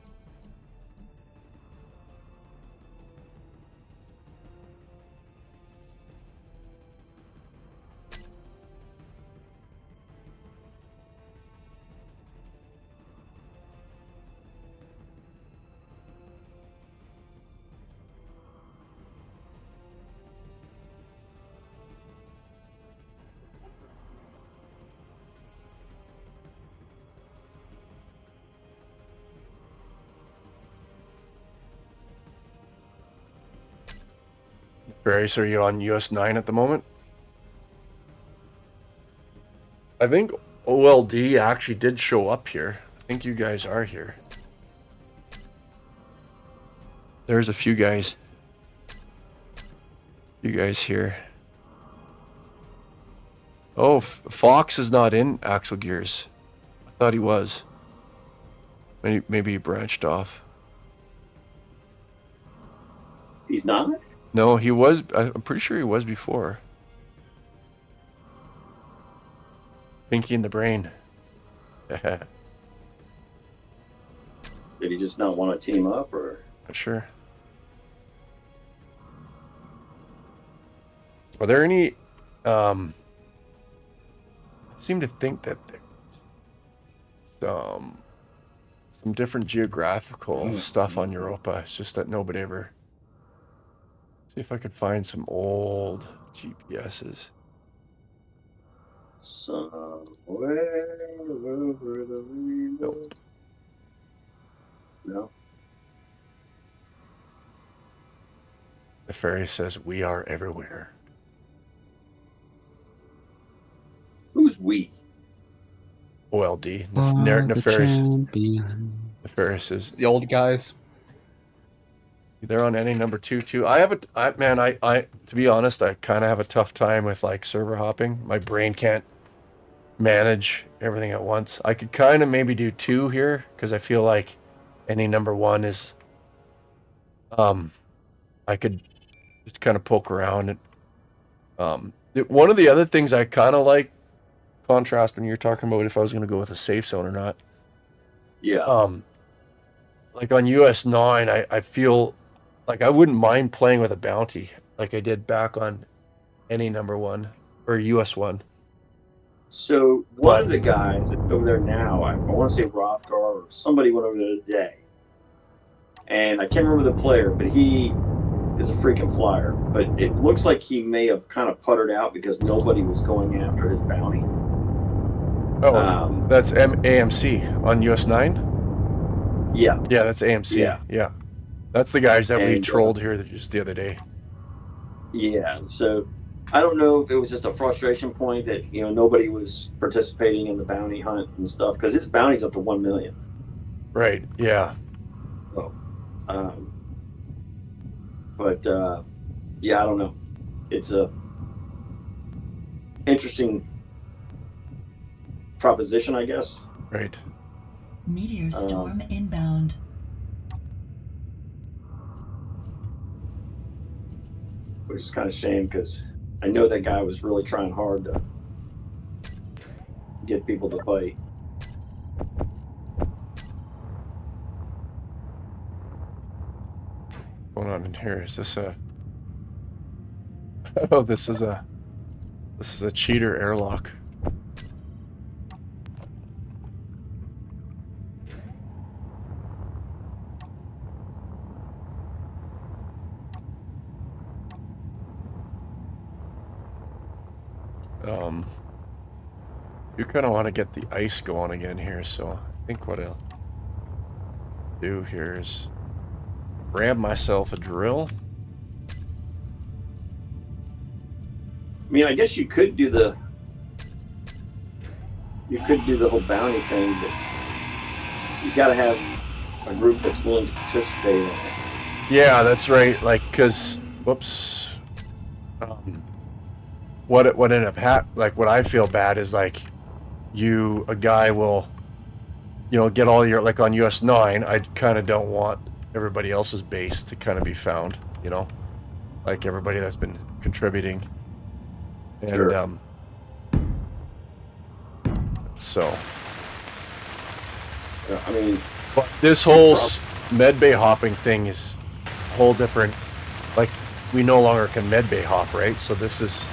Various, are you on US 9 at the moment? I think OLD actually did show up here. I think you guys are here. There's a few guys. You guys here. Oh, Fox is not in Axle Gears. I thought he was. Maybe he branched off. He's not? No, he was. I'm pretty sure he was before. Pinky in the brain. Did he just not want to team up, or? Not sure. Are there any? I seem to think that there's some different geographical stuff on Europa. It's just that nobody ever. See if I could find some old GPSs. Somewhere over the rainbow. Nope. No. The fairy says we are everywhere. Who's we? OLD. The Nefarious. champion. Nefarious is. The old guys. They're on any number 2 too. I to be honest, I kind of have a tough time with like server hopping. My brain can't manage everything at once. I could kind of maybe do 2 here because I feel like any number 1 is I could just kind of poke around and one of the other things I kind of like contrast when you're talking about if I was going to go with a safe zone or not. Yeah. Like on US 9, I feel like I wouldn't mind playing with a bounty like I did back on any number 1 or US 1. So one of the guys over there now, I want to say Rothgar or somebody went over there today, and I can't remember the player, but he is a freaking flyer. But it looks like he may have kind of puttered out because nobody was going after his bounty. Oh, that's AMC on US 9? Yeah. Yeah, that's AMC. Yeah. That's the guys that we trolled here just the other day. Yeah, so I don't know if it was just a frustration point that, nobody was participating in the bounty hunt and stuff, because his bounty's up to 1 million. Right, yeah. So, yeah, I don't know. It's a interesting proposition, I guess. Right. Meteor storm inbound. Which is kind of a shame because I know that guy was really trying hard to get people to bite. What's going on in here? Is this a? Oh, this is a cheater airlock. You kind of want to get the ice going again here, so I think what I'll do here is grab myself a drill. I mean, I guess you could do the whole bounty thing, but you got to have a group that's willing to participate in it. Yeah, that's right. Like, cause, whoops. What ended up what I feel bad is like, a guy will, get all your, like on US 9, I kind of don't want everybody else's base to kind of be found, like everybody that's been contributing. And, Sure. So. Yeah, I mean, But this whole medbay hopping thing is a whole different, like, we no longer can medbay hop, right? So this is...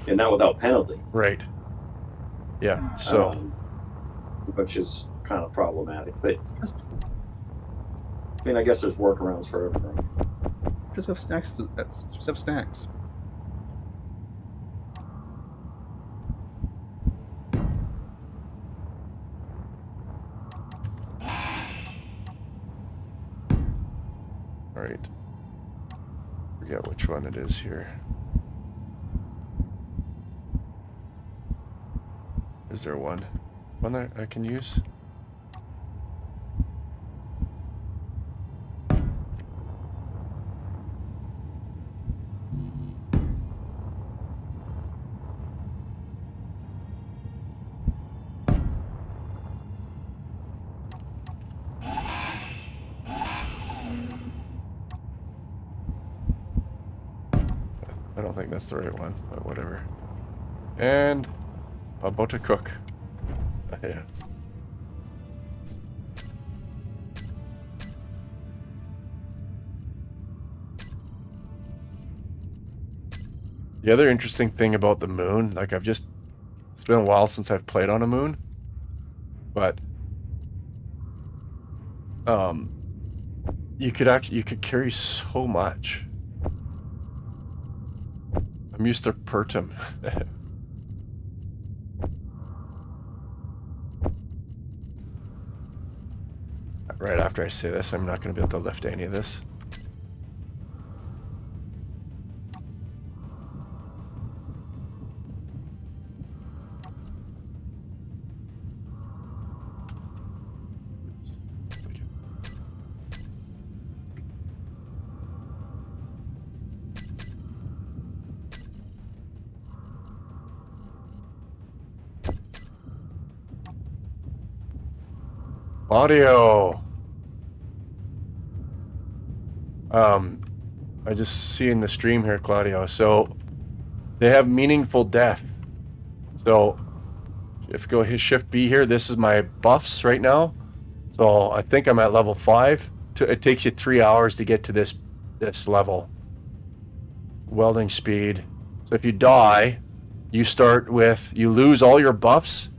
and not without penalty. Right. Yeah, so... which is kind of problematic, but I mean, I guess there's workarounds for everything. Just have snacks. Just have snacks. Alright. Forget which one it is here. Is there one that I can use? I don't think that's the right one, but whatever. And about to cook. Yeah. The other interesting thing about the moon, like it's been a while since I've played on a moon, but you could carry so much. I'm used to Pertum. Right after I say this, I'm not going to be able to lift any of this. Audio. I just see in the stream here, Claudio. So they have meaningful death. So if you go hit Shift B here, this is my buffs right now. So I think I'm at level 5. It takes you 3 hours to get to this level. Welding speed. So if you die, you lose all your buffs,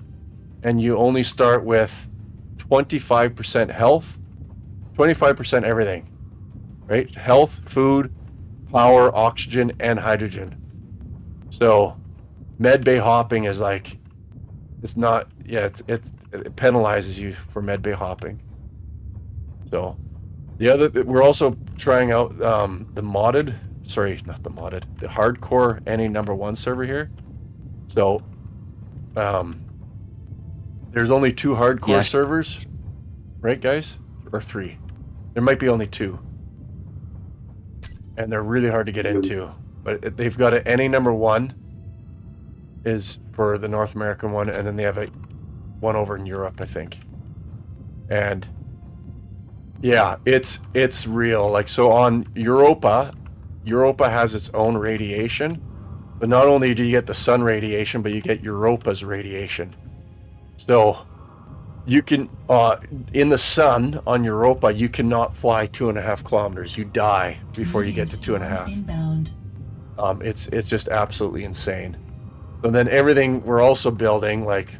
and you only start with 25% health, 25% everything, right? Health, food, power, oxygen, and hydrogen. So medbay hopping is like, it penalizes you for medbay hopping. So we're also trying out the hardcore NA#1 server here. So there's only 2 hardcore servers, right, guys? Or 3. There might be only 2. And they're really hard to get into. But they've got an NA#1 is for the North American one, and then they have one over in Europe, I think. And yeah, it's real. Like, so on Europa has its own radiation. But not only do you get the sun radiation, but you get Europa's radiation. So you can, in the sun on Europa, you cannot fly 2.5 kilometers. You die before you get to 2.5. Inbound. It's just absolutely insane. So then everything we're also building, like,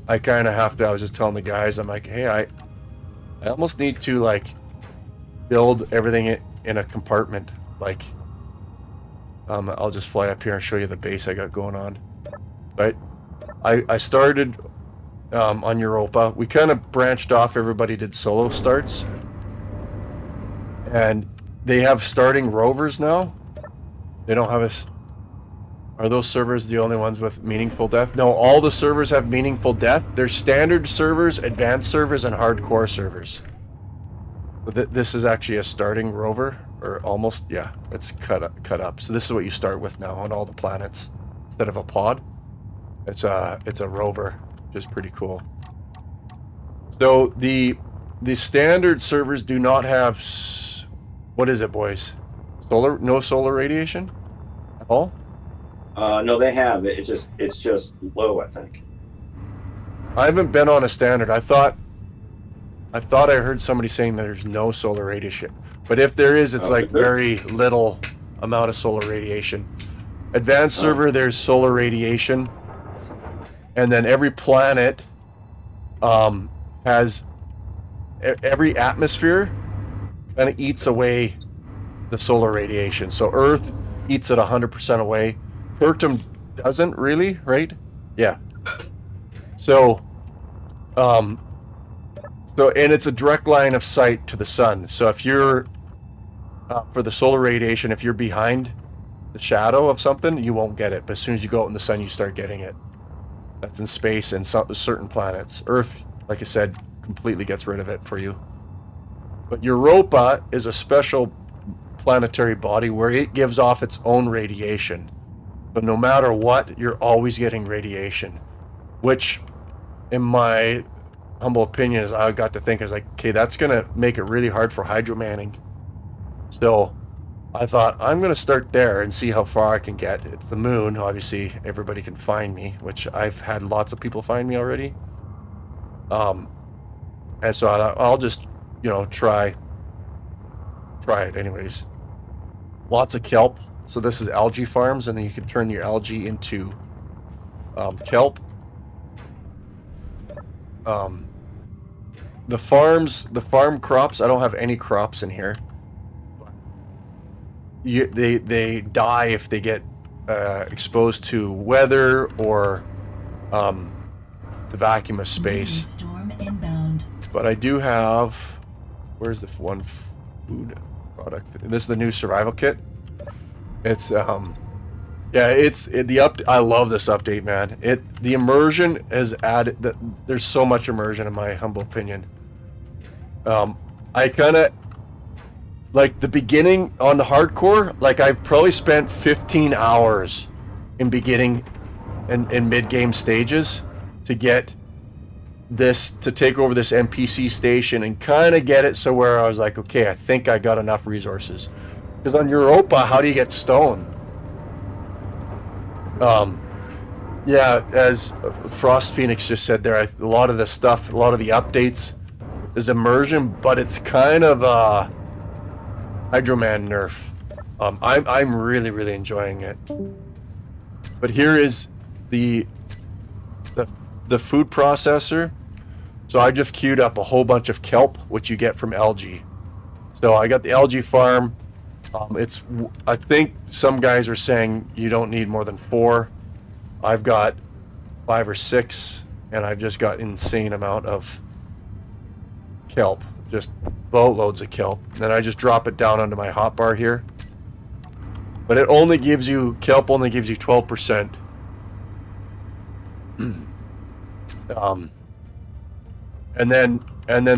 I kind of have to, I was just telling the guys, I'm like, hey, I almost need to, like, build everything in a compartment. Like, I'll just fly up here and show you the base I got going on. right? I started on Europa. We kind of branched off. Everybody did solo starts. And they have starting rovers now. They don't have a... Are those servers the only ones with meaningful death? No, all the servers have meaningful death. There's standard servers, advanced servers, and hardcore servers. But this is actually a starting rover, or almost, yeah, it's cut up. So this is what you start with now on all the planets. Instead of a pod, it's a rover, which is pretty cool. So the standard servers do not have, what is it, boys? No solar radiation at all? No, they have it. It's just low, I think. I haven't been on a standard. I thought I heard somebody saying that there's no solar radiation, but if there is, it's like very little amount of solar radiation. Advanced server, there's solar radiation, and then every planet has every atmosphere kind of eats away the solar radiation. So Earth eats it 100% away. Pertum doesn't really, right? Yeah. So, and it's a direct line of sight to the sun. So if you're, for the solar radiation, if you're behind the shadow of something, you won't get it. But as soon as you go out in the sun, you start getting it. That's in space and certain planets. Earth, like I said, completely gets rid of it for you. But Europa is a special planetary body where it gives off its own radiation. But no matter what, you're always getting radiation, which, in my humble opinion, is I got to think, I was like, okay, that's going to make it really hard for hydromanning. So I thought, I'm going to start there and see how far I can get. It's the moon. Obviously, everybody can find me, which I've had lots of people find me already. And so I thought, I'll just, try it anyways. Lots of kelp. So this is algae farms, and then you can turn your algae into kelp. The farm crops, I don't have any crops in here. They die if they get exposed to weather or the vacuum of space. Storm inbound. But I do have, where's the one food product? This is the new survival kit. It's I love this update, man. The immersion has added, there's so much immersion in my humble opinion. I kind of like the beginning on the hardcore, like I've probably spent 15 hours in beginning and in mid-game stages to get this, to take over this NPC station and kind of get it so where I was like, okay, I think I got enough resources. Because on Europa, how do you get stone? Yeah, as Frost Phoenix just said there, a lot of the stuff, a lot of the updates is immersion, but it's kind of a Hydroman nerf. I'm really, really enjoying it. But here is the food processor. So I just queued up a whole bunch of kelp, which you get from algae. So I got the algae farm. I think some guys are saying you don't need more than 4. I've got 5 or 6, and I've just got insane amount of kelp, just boatloads of kelp. Then I just drop it down onto my hotbar here. But it only gives you, kelp only gives you 12%. And then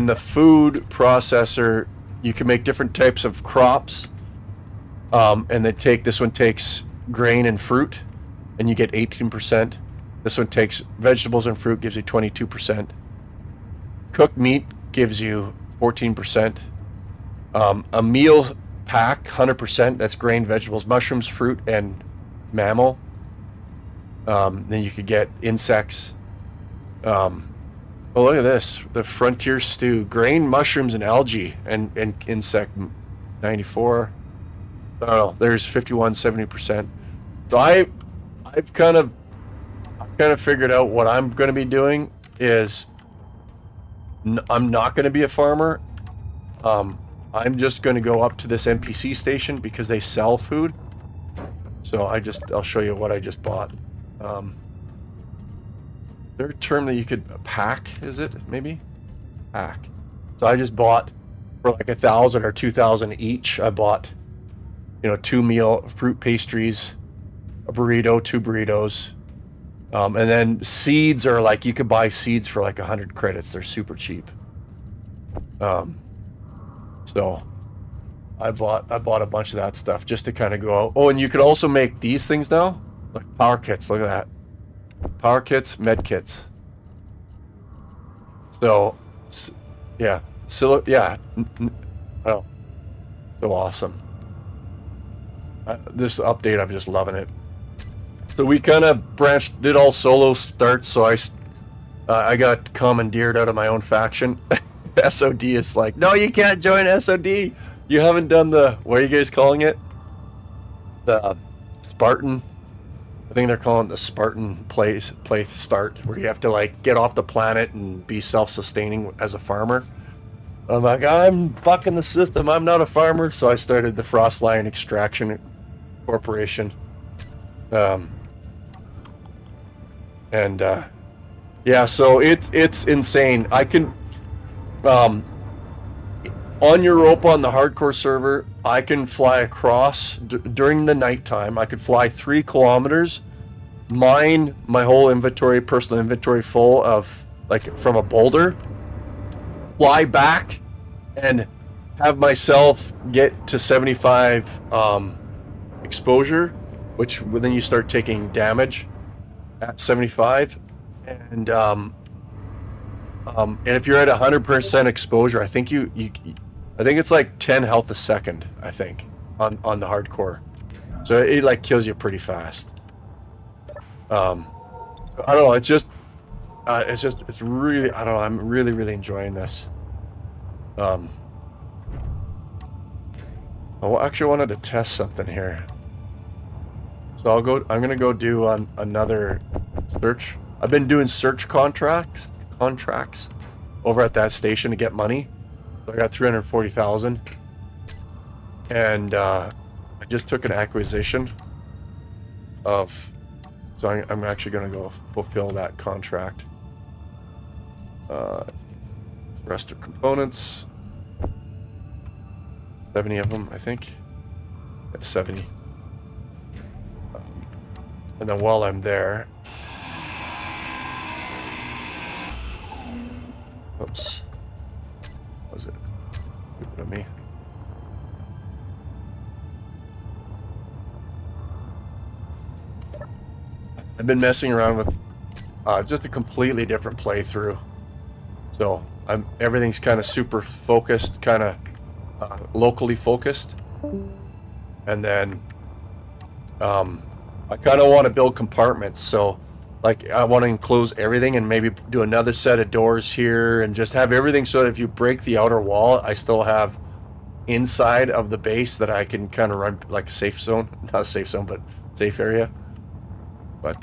the food processor, you can make different types of crops. And this one takes grain and fruit, and you get 18%. This one takes vegetables and fruit, gives you 22%. Cooked meat gives you 14%. A meal pack, 100%, that's grain, vegetables, mushrooms, fruit, and mammal. Then you could get insects. Oh, look at this. The Frontier Stew. Grain, mushrooms, and algae, and insect, 94. I don't know. There's 51, 70%. So I've kind of figured out what I'm going to be doing is I'm not going to be a farmer. I'm just going to go up to this NPC station because they sell food. So I'll show you what I just bought. there a term that you could pack? Is it maybe pack? So I just bought for like 1,000 or 2,000 each. I bought, 2 meal fruit pastries, a burrito, 2 burritos, and then seeds are like you could buy seeds for like 100 credits. They're super cheap. So I bought a bunch of that stuff just to kind of go out. Oh, and you could also make these things now, like power kits. Look at that, power kits, med kits. So, yeah, oh, so awesome. This update, I'm just loving it. So we kind of did all solo starts. So I got commandeered out of my own faction. SOD is like, no, you can't join SOD. You haven't done what are you guys calling it? The Spartan. I think they're calling it the Spartan play start, where you have to like get off the planet and be self-sustaining as a farmer. I'm like, I'm fucking the system. I'm not a farmer. So I started the Frost Lion Extraction Corporation. Yeah, so it's insane. I can, on Europa on the hardcore server, I can fly across during the nighttime. I could fly 3 kilometers, mine my whole personal inventory full of like from a boulder, fly back, and have myself get to 75 exposure, which then you start taking damage at 75, and if you're at 100% exposure, I think I think it's like 10 health a second, I think, on the hardcore. So it like kills you pretty fast. I don't know, it's really, I don't know, I'm really, really enjoying this. I actually wanted to test something here. So I'm gonna go do another search. I've been doing search contracts over at that station to get money. So I got 340,000, and I just took an acquisition of. So I'm actually gonna go fulfill that contract. Rest of components. 70 of them, I think. That's 70. And then while I'm there, oops, was it stupid of me? I've been messing around with just a completely different playthrough. So everything's kind of super focused, kind of locally focused, and then I kind of want to build compartments. So like I want to enclose everything and maybe do another set of doors here and just have everything so that if you break the outer wall, I still have inside of the base that I can kind of run like a safe zone. Not a safe zone, but safe area. But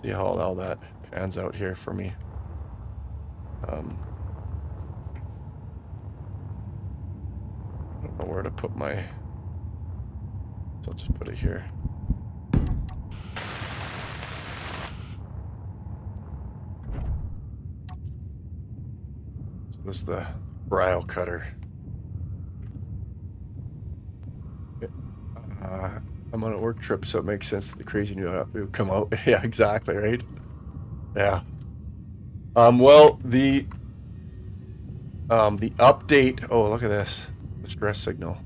see how all that pans out here for me. I don't know where to put my, so I'll just put it here. So this is the brio cutter. I'm on a work trip, so it makes sense that the crazy new app would come out. Yeah, exactly, right? Yeah. Well, the update. Oh, look at this distress signal.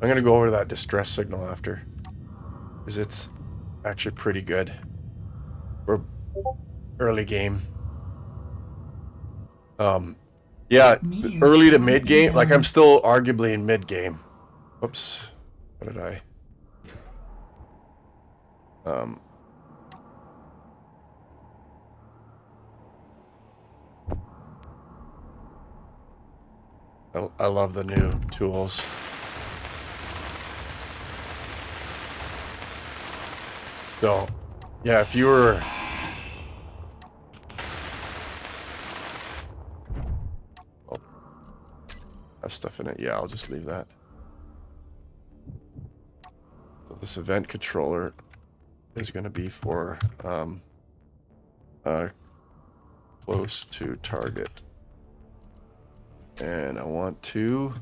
I'm gonna go over to that distress signal after, because it's actually pretty good for early game. Yeah, early to mid game. Like I'm still arguably in mid game. Whoops. What did I? I love the new tools. So, yeah, if you were... Oh, have stuff in it. Yeah, I'll just leave that. So this event controller, is going to be for close to target. And I want to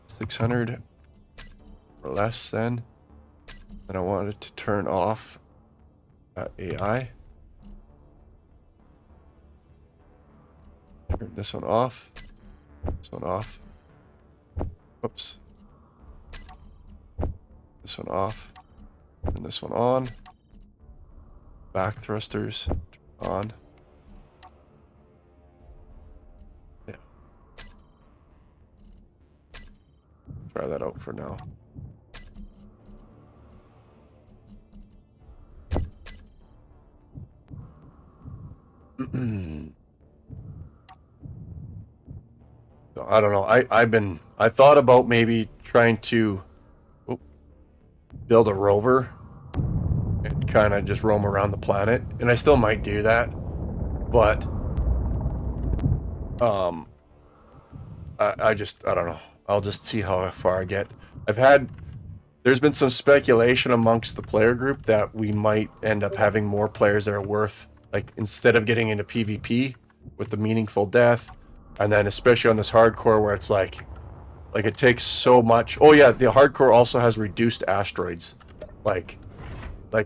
600 or less then. And I want it to turn off AI. Turn this one off. This one off. Whoops. This one off. Turn this one on. Back thrusters on. Yeah. Try that out for now. So, I don't know. I thought about maybe trying to build a rover and kind of just roam around the planet, and I still might do that, but I don't know. I'll just see how far I get. There's been some speculation amongst the player group that we might end up having more players that are worth, like, instead of getting into PvP with the meaningful death, and then especially on this hardcore where it's like it takes so much. Oh yeah, the hardcore also has reduced asteroids, like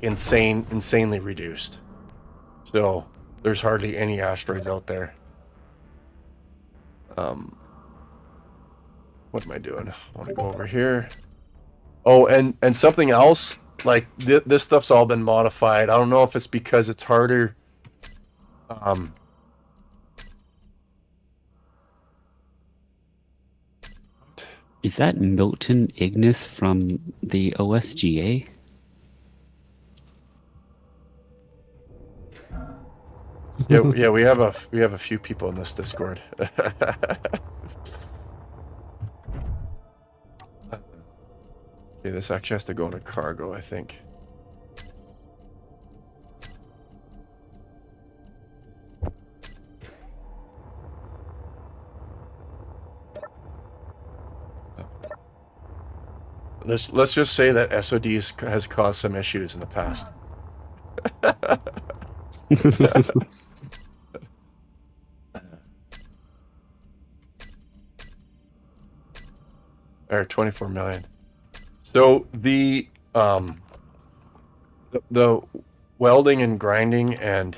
insanely reduced. So there's hardly any asteroids out there. What am I doing? I want to go over here. Oh, and something else, like this stuff's all been modified. I don't know if it's because it's harder. Is that Milton Ignis from the OSGA? Yeah, we have a few people in this Discord. Okay, this actually has to go into cargo, I think. Let's just say that SOD has caused some issues in the past. Or 24 million. So the welding and grinding and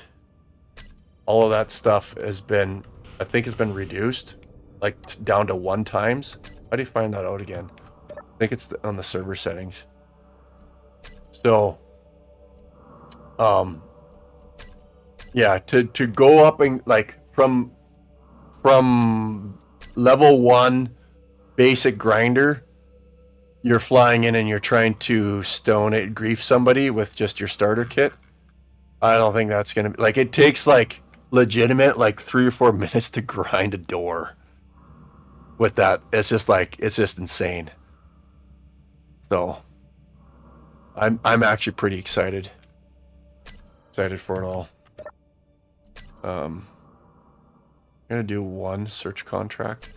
all of that stuff has been, I think, has been reduced, like down to 1 times. How do you find that out again? I think it's on the server settings. So, yeah, to go up and like from level 1 basic grinder, you're flying in and you're trying to grief somebody with just your starter kit. I don't think that's gonna be, like, it takes like legitimate like 3 or 4 minutes to grind a door with that. It's just insane. So I'm actually pretty excited for it all. I'm gonna do 1 search contract.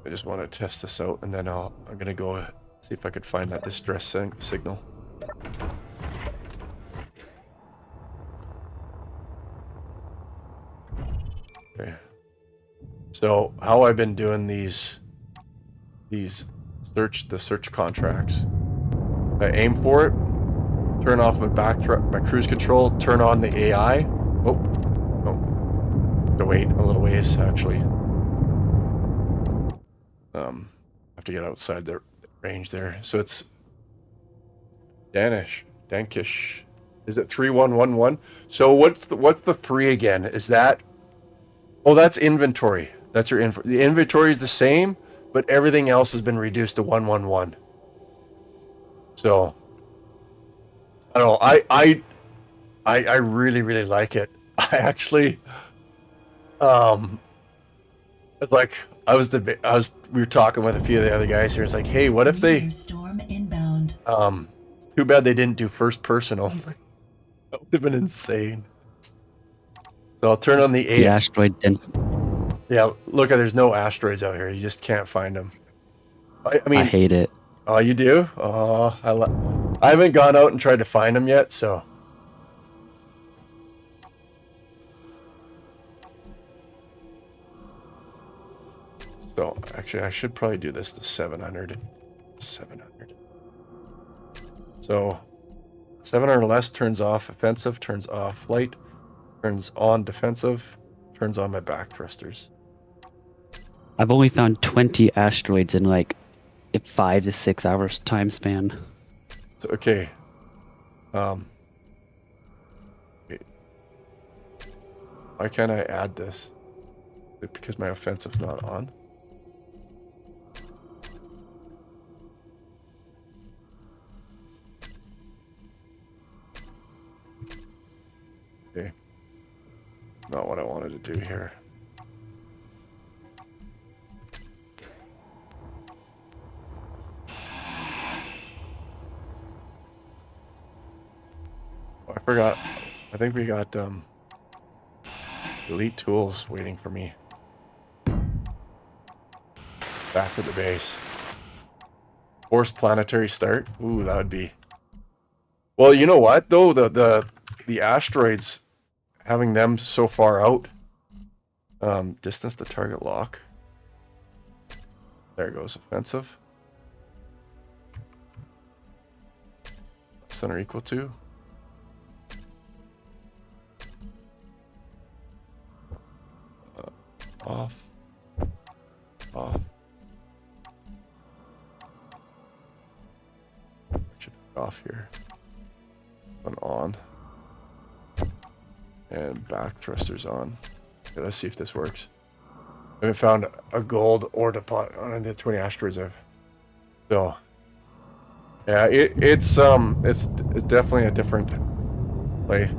I just want to test this out, and then I'm gonna go see if I could find that distress signal. Okay. So how I've been doing these search contracts. I aim for it, turn off my cruise control, turn on the AI. Oh, to wait a little ways actually. Have to get outside the range there. So it's Dankish. Is it 3111? So what's the 3 again? Is that? Oh, that's inventory. That's your info. The inventory is the same, but everything else has been reduced to 111. So I don't know. I really, really like it. I actually it's like we were talking with a few of the other guys here. It's like, hey, what if they storm inbound. Too bad they didn't do first person. Oh my, that would have been insane. So I'll turn on the The asteroid density. Yeah, look, there's no asteroids out here. You just can't find them. I I mean, hate it. oh, you do? Oh, I haven't gone out and tried to find them yet, so. So, actually, I should probably do this to 700. 700. So, 700 or less turns off offensive, turns off flight, turns on defensive, turns on my back thrusters. I've only found 20 asteroids in like a 5 to 6 hours time span. So, okay. Why can't I add this? Is it because my offensive's not on? Okay. Not what I wanted to do here. Oh, I forgot. I think we got elite tools waiting for me. Back to the base. Forced planetary start. Ooh, that would be. Well, you know what though, the asteroids, having them so far out. Distance to target lock. There goes offensive. Less than or equal to. Off. Off. Should be off here. One on. And back thrusters on. Okay, let's see if this works. I haven't found a gold ore deposit on the 20 asteroids I've. So yeah, it's definitely a different play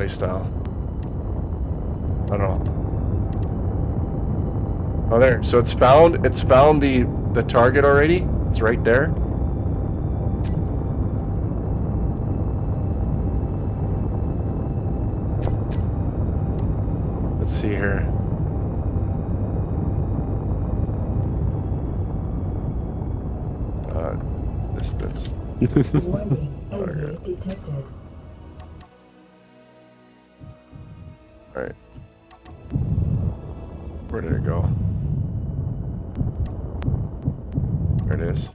style. I don't know. Oh, there. So it's found the target already. It's right there. Let's see here. Distance. Warning, enemy detected. All right. Where did it go? There it is.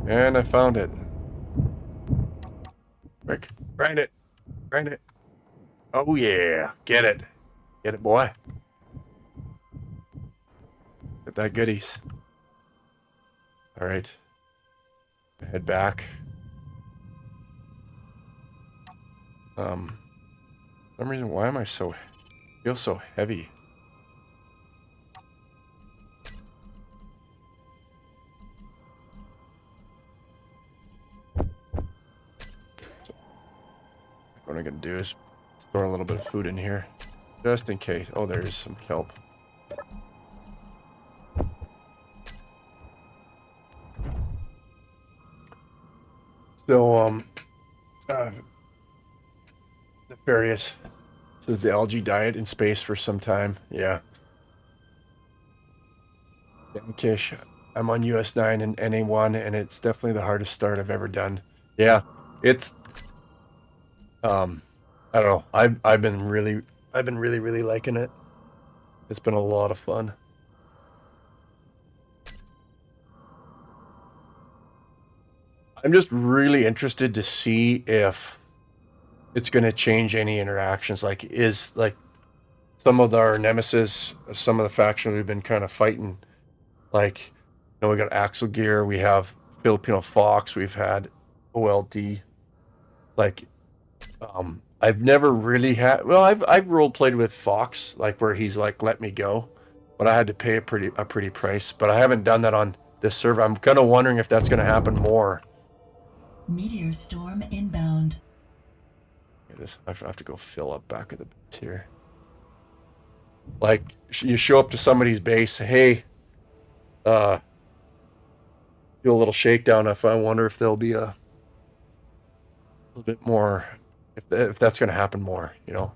And I found it. Rick, grind it. Grind it. Oh yeah. Get it. Get it, boy. Get that goodies. All right. Head back. For some reason, why am I feel so heavy? So, what I'm gonna do is store a little bit of food in here, just in case. Oh, there's some kelp. So, nefarious says the algae diet in space for some time. Yeah. Kish, I'm on US9 and NA1, and it's definitely the hardest start I've ever done. Yeah, it's. I don't know. I've been really liking it. It's been a lot of fun. I'm just really interested to see if it's going to change any interactions. Like, is like some of our nemesis, some of the faction we've been kind of fighting. Like, you know, we got Axel Gear, we have Filipino Fox, we've had OLD. Like, I've never really had. Well, I've role played with Fox, like where he's like, let me go, but I had to pay a pretty price. But I haven't done that on this server. I'm kind of wondering if that's going to happen more. Meteor storm inbound. I have to go fill up back of the base here. Like, you show up to somebody's base, say, hey, do a little shakedown. If I wonder if there'll be a little bit more, if that's going to happen more, you know.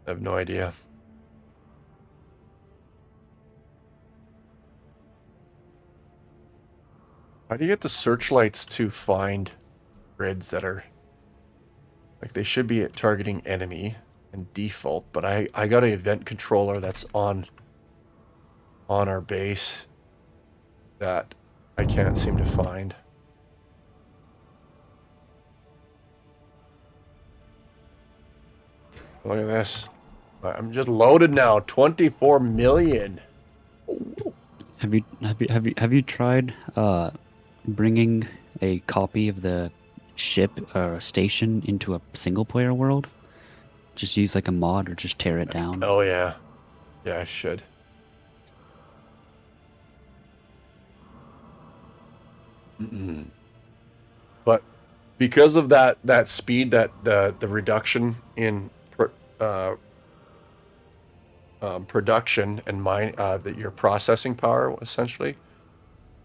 I have no idea. How do you get the searchlights to find grids that are like they should be targeting enemy and default, but I got an event controller that's on our base that I can't seem to find. Look at this. I'm just loaded now. 24 million. Have you tried bringing a copy of the ship or station into a single player world? Just use like a mod or just tear it down. Oh yeah. Yeah, I should. But because of that speed, that the reduction in production and your processing power, essentially,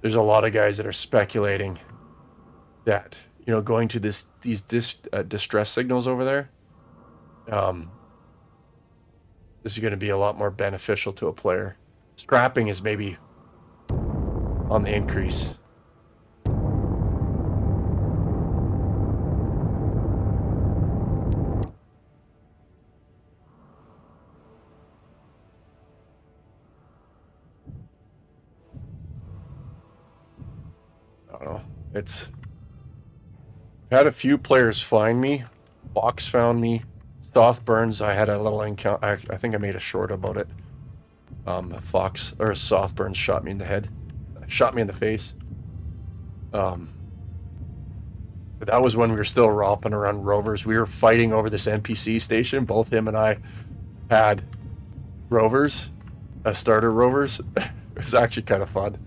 there's a lot of guys that are speculating that, you know, going to these distress signals over there, this is going to be a lot more beneficial to a player. Scrapping is maybe on the increase. I don't know. I've had a few players find me. Fox found me. Softburns, I had a little encounter. I think I made a short about it. Fox or Softburns shot me in the head, shot me in the face. But that was when we were still romping around rovers. We were fighting over this NPC station. Both him and I had rovers, starter rovers. It was actually kind of fun,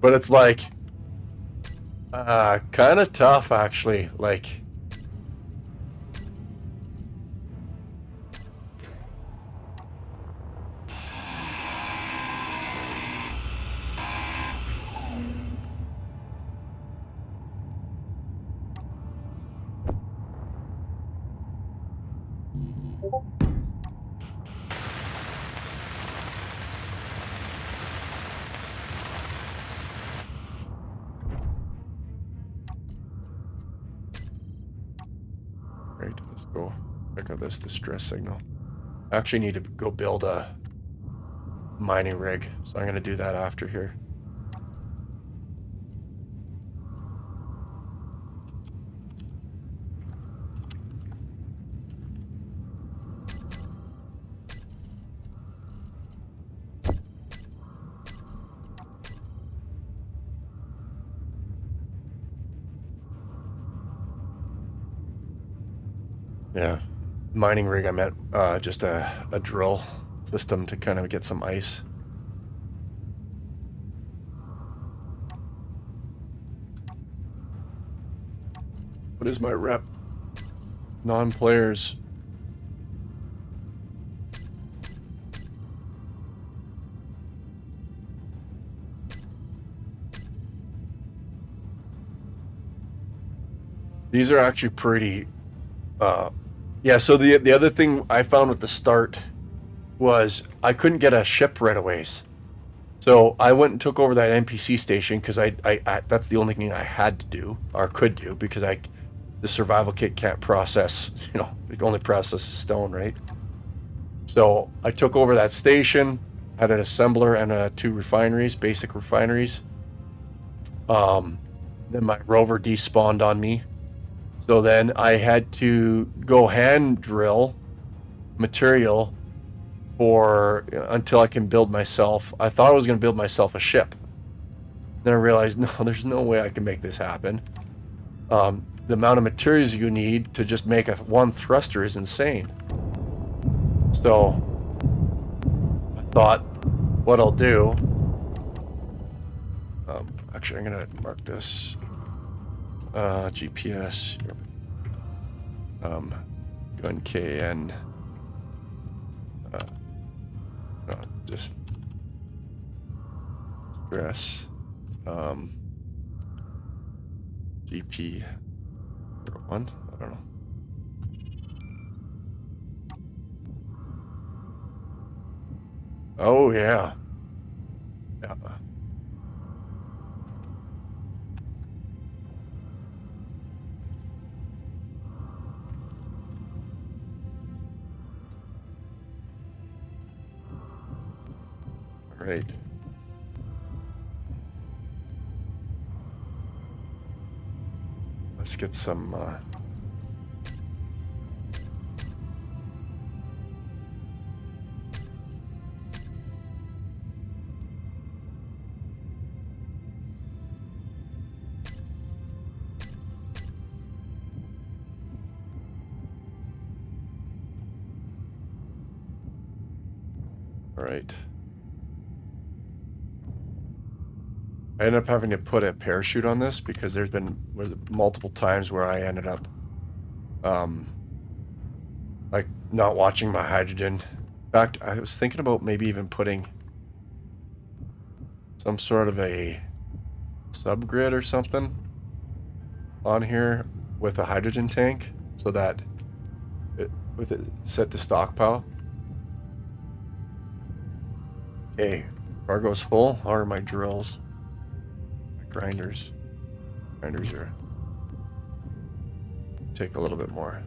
but it's like kind of tough actually. Like. Right, let's go check out this distress signal. I actually need to go build a mining rig, so I'm going to do that after here. Yeah, mining rig, I meant just a drill system to kind of get some ice. What is my rep? Non-players. These are actually pretty... yeah, so the other thing I found with the start was I couldn't get a ship right away. So I went and took over that NPC station because I that's the only thing I had to do or could do because the survival kit can't process, you know, it only processes stone, right? So I took over that station, had an assembler and 2 refineries, basic refineries. Then my rover despawned on me. So then I had to go hand drill material until I can build myself. I thought I was going to build myself a ship. Then I realized, no, there's no way I can make this happen. The amount of materials you need to just make one thruster is insane. So I thought what I'll do, actually I'm going to mark this. GPS, gun KN, just stress, GP 01, I don't know. Oh, yeah. Yeah. All right. Let's get some, all right. I ended up having to put a parachute on this because there's been multiple times where I ended up like not watching my hydrogen. In fact, I was thinking about maybe even putting some sort of a subgrid or something on here with a hydrogen tank so that with it set to stockpile. Okay, cargo's full. How are my drills? My grinders. Grinders are take a little bit more.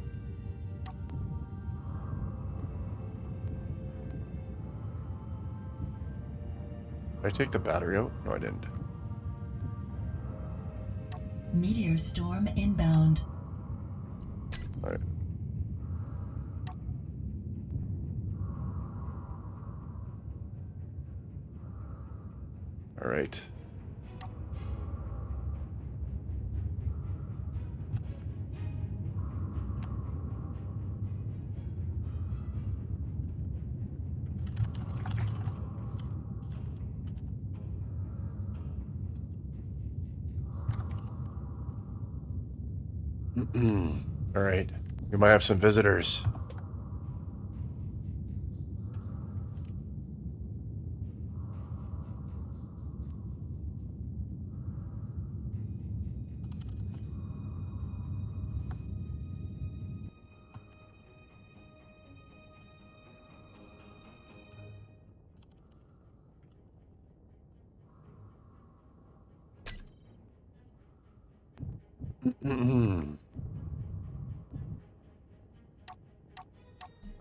Did I take the battery out? No, I didn't. Meteor storm inbound. All right. All right. All right. We might have some visitors.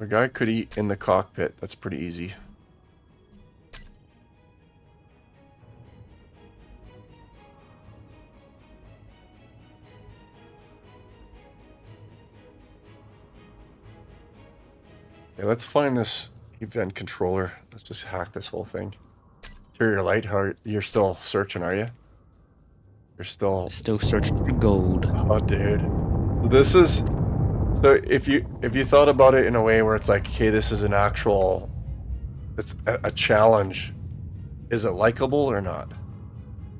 A guy could eat in the cockpit. That's pretty easy. Okay, let's find this event controller. Let's just hack this whole thing. Interior light, you're still searching, are you? You're still searching for gold. Oh, dude. This is so if you thought about it in a way where it's like, okay, this is an actual it's a challenge. Is it likable or not?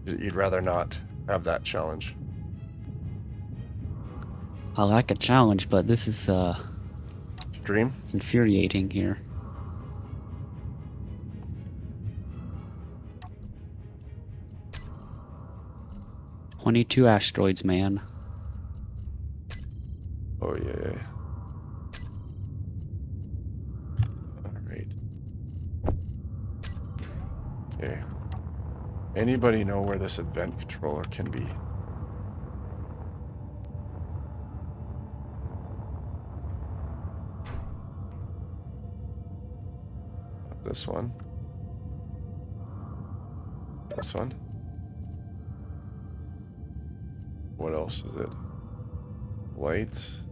You'd rather not have that challenge. I like a challenge, but this is Dream? infuriating here. "22 asteroids, man." Oh yeah. Alright. Okay. Anybody know where this event controller can be? Not this one. This one. What else is it? Lights.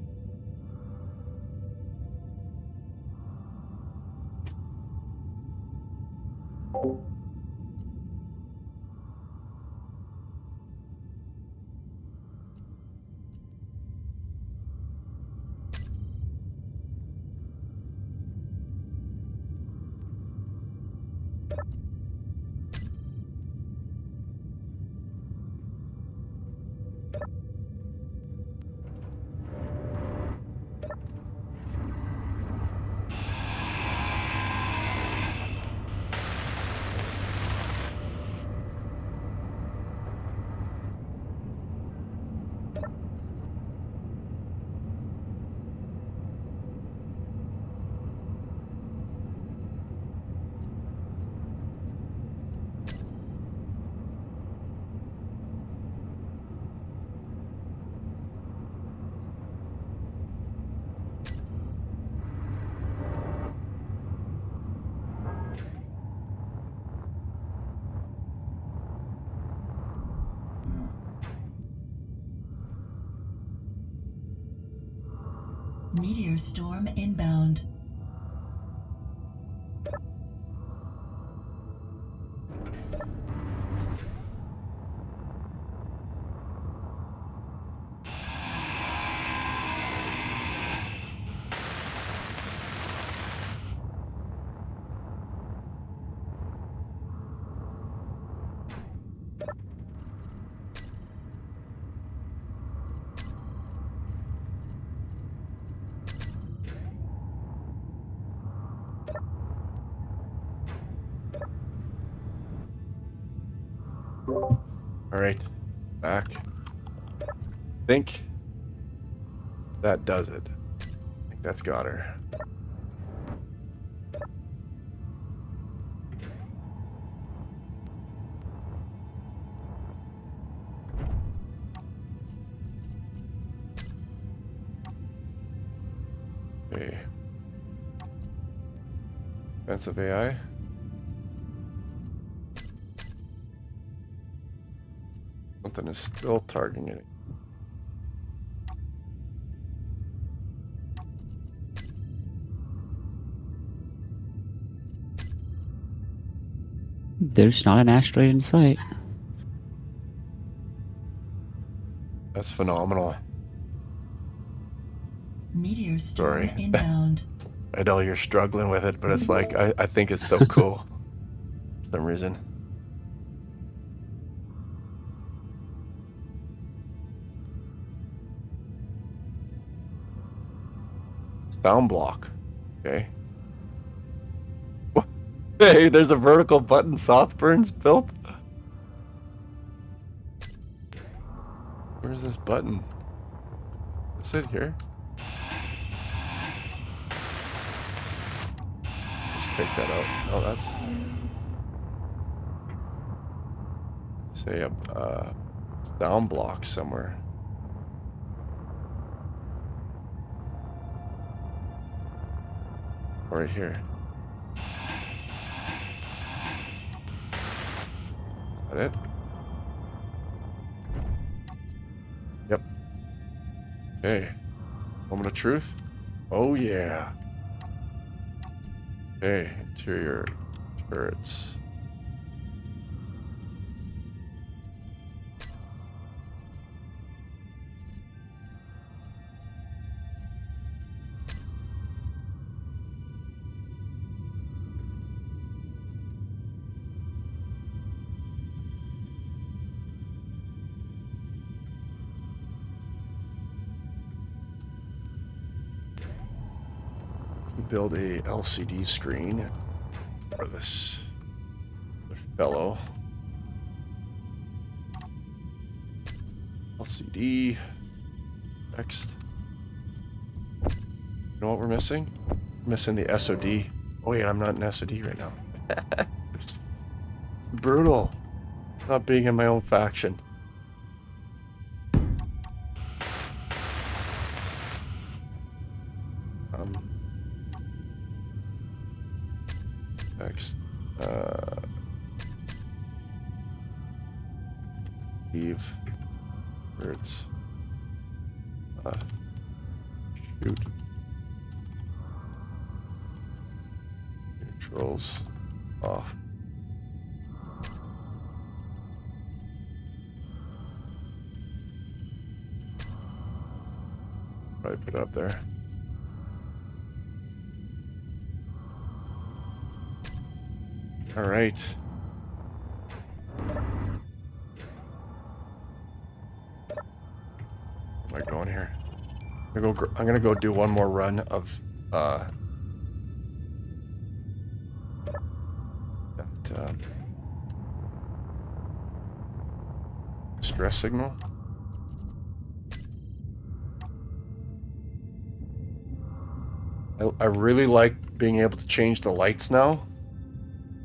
Meteor storm inbound. All right, back. Think that does it. I think that's got her. Okay. Defensive AI. Something is still targeting it. There's not an asteroid in sight. That's phenomenal. Meteor storm Sorry. inbound. I know you're struggling with it, but it's like, I think it's so cool for some reason. Sound block. Okay. Hey, there's a vertical button Softburn's built. Where's this button? Is it here? Just take that out. No, that's... say a sound block somewhere. Right here. Is that it? Yep. Okay. Moment of truth. Oh yeah. Okay. Interior turrets. Build a LCD screen for this fellow. LCD. Next. You know what we're missing? We're missing the SOD. Oh wait, I'm not in SOD right now. It's brutal. Not being in my own faction. Next, leave birds. Shoot. Neutrals off. Probably put it up there. All right. Where am I going here? I'm gonna go do one more run of that stress signal. I really like being able to change the lights now.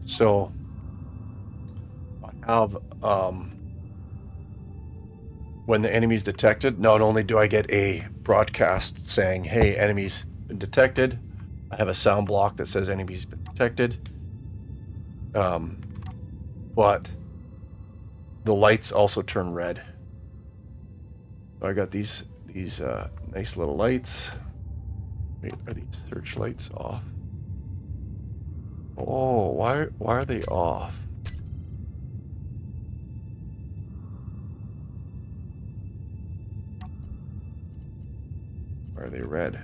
So I have when the enemy's detected, not only do I get a broadcast saying, hey, enemy's been detected, I have a sound block that says enemy's been detected. But the lights also turn red. So I got these nice little lights. Wait, are these searchlights off? Oh, why are they off? Why are they red?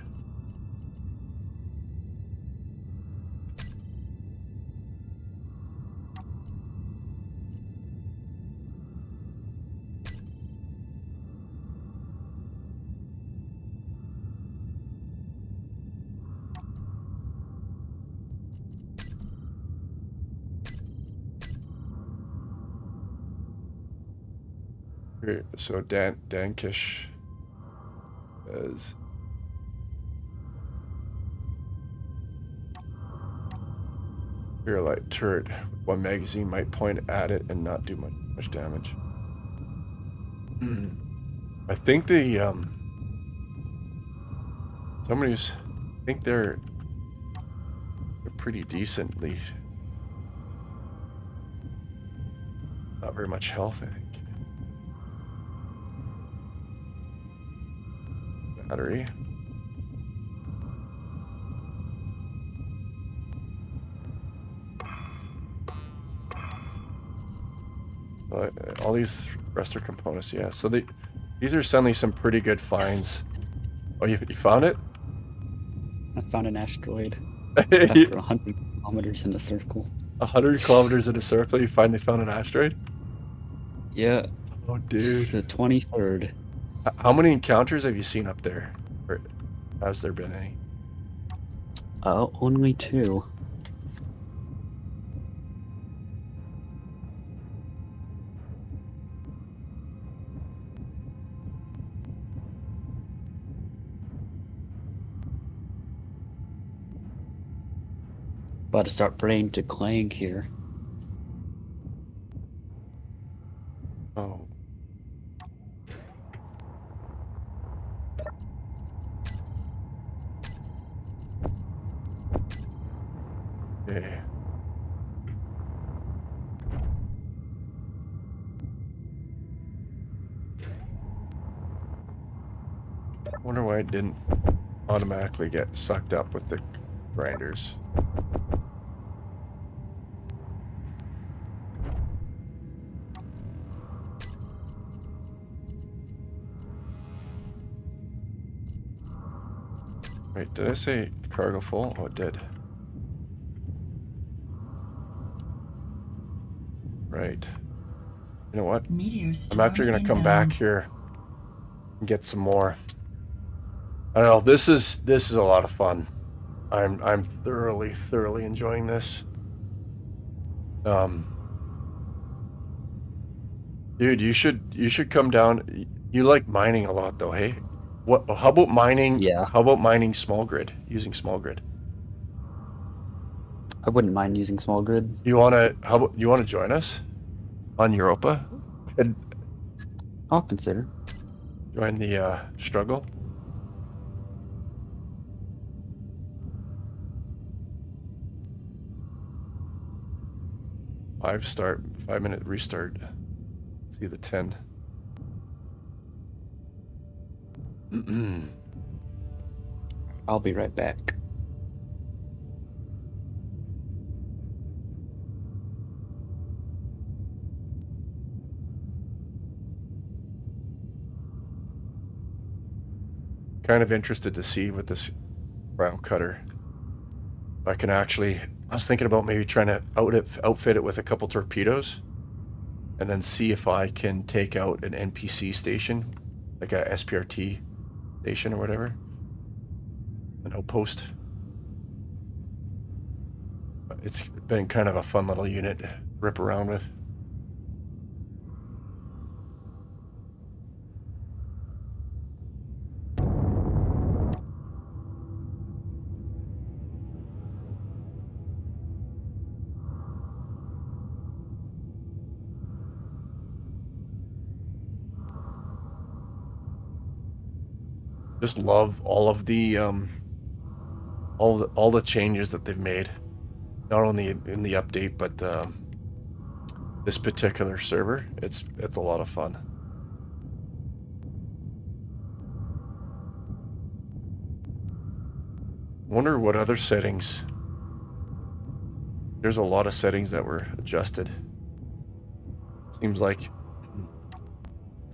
Okay, so Dankish says rear light turret. One magazine might point at it and not do much damage. I think the somebody's I think they're pretty decently not very much health, I think. Battery. All these rest are components, yeah. So these are suddenly some pretty good finds. Oh, you found it? I found an asteroid after 100 kilometers in a circle. 100 kilometers in a circle, you finally found an asteroid? Yeah. Oh, dude. It's the 23rd. How many encounters have you seen up there? Or has there been any? Only 2. About to start praying to Clang here. Oh. Yeah. I wonder why it didn't automatically get sucked up with the grinders. Wait, did I say cargo full? Oh, it did. Right. You know what? Meteor I'm storm actually gonna come back inbound. here and get some more. I don't know. This is a lot of fun. I'm thoroughly enjoying this. Dude, you should come down. You like mining a lot, though, hey? What? How about mining? Yeah. How about mining small grid? Using small grid. I wouldn't mind using small grid. You wanna? How about you wanna join us on Europa and I'll consider. join the struggle? Five-minute restart. See the 10. I'll be right back. Kind of interested to see with this ground cutter. If I can actually, I was thinking about maybe trying to outfit it with a couple torpedoes and then see if I can take out an NPC station, like a SPRT station or whatever, an outpost. It's been kind of a fun little unit to rip around with. Just love all of the all the changes that they've made, not only in the update but this particular server. It's a lot of fun. Wonder what other settings. There's a lot of settings that were adjusted. Seems like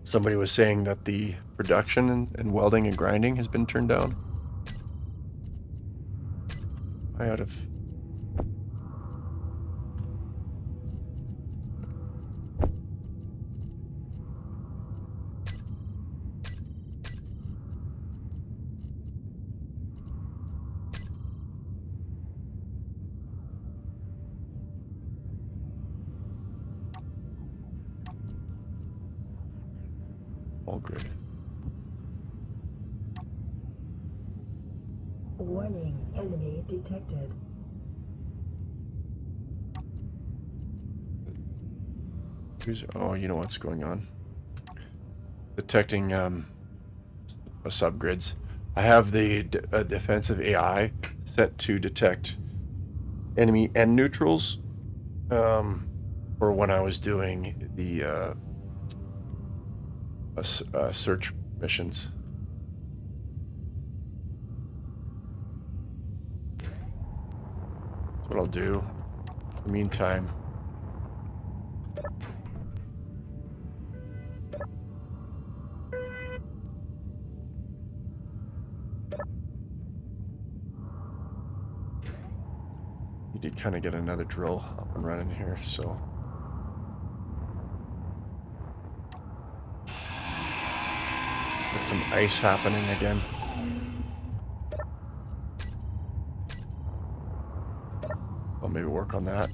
somebody was saying that the production and welding and grinding has been turned down. I out of... all grid. Warning, enemy detected. Oh, you know what's going on. Detecting subgrids. I have the defensive AI set to detect enemy and neutrals. Or when I was doing the search missions. That's what I'll do. In the meantime, need to kind of get another drill up and running here, so. Get some ice happening again. I'll maybe work on that.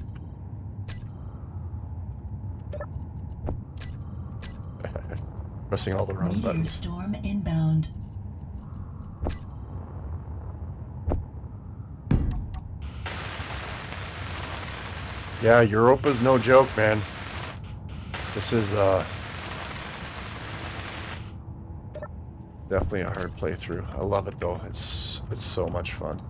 Pressing all the wrong Meteor buttons. storm inbound. Yeah, Europa's no joke, man. This is definitely a hard playthrough. I love it though. It's so much fun.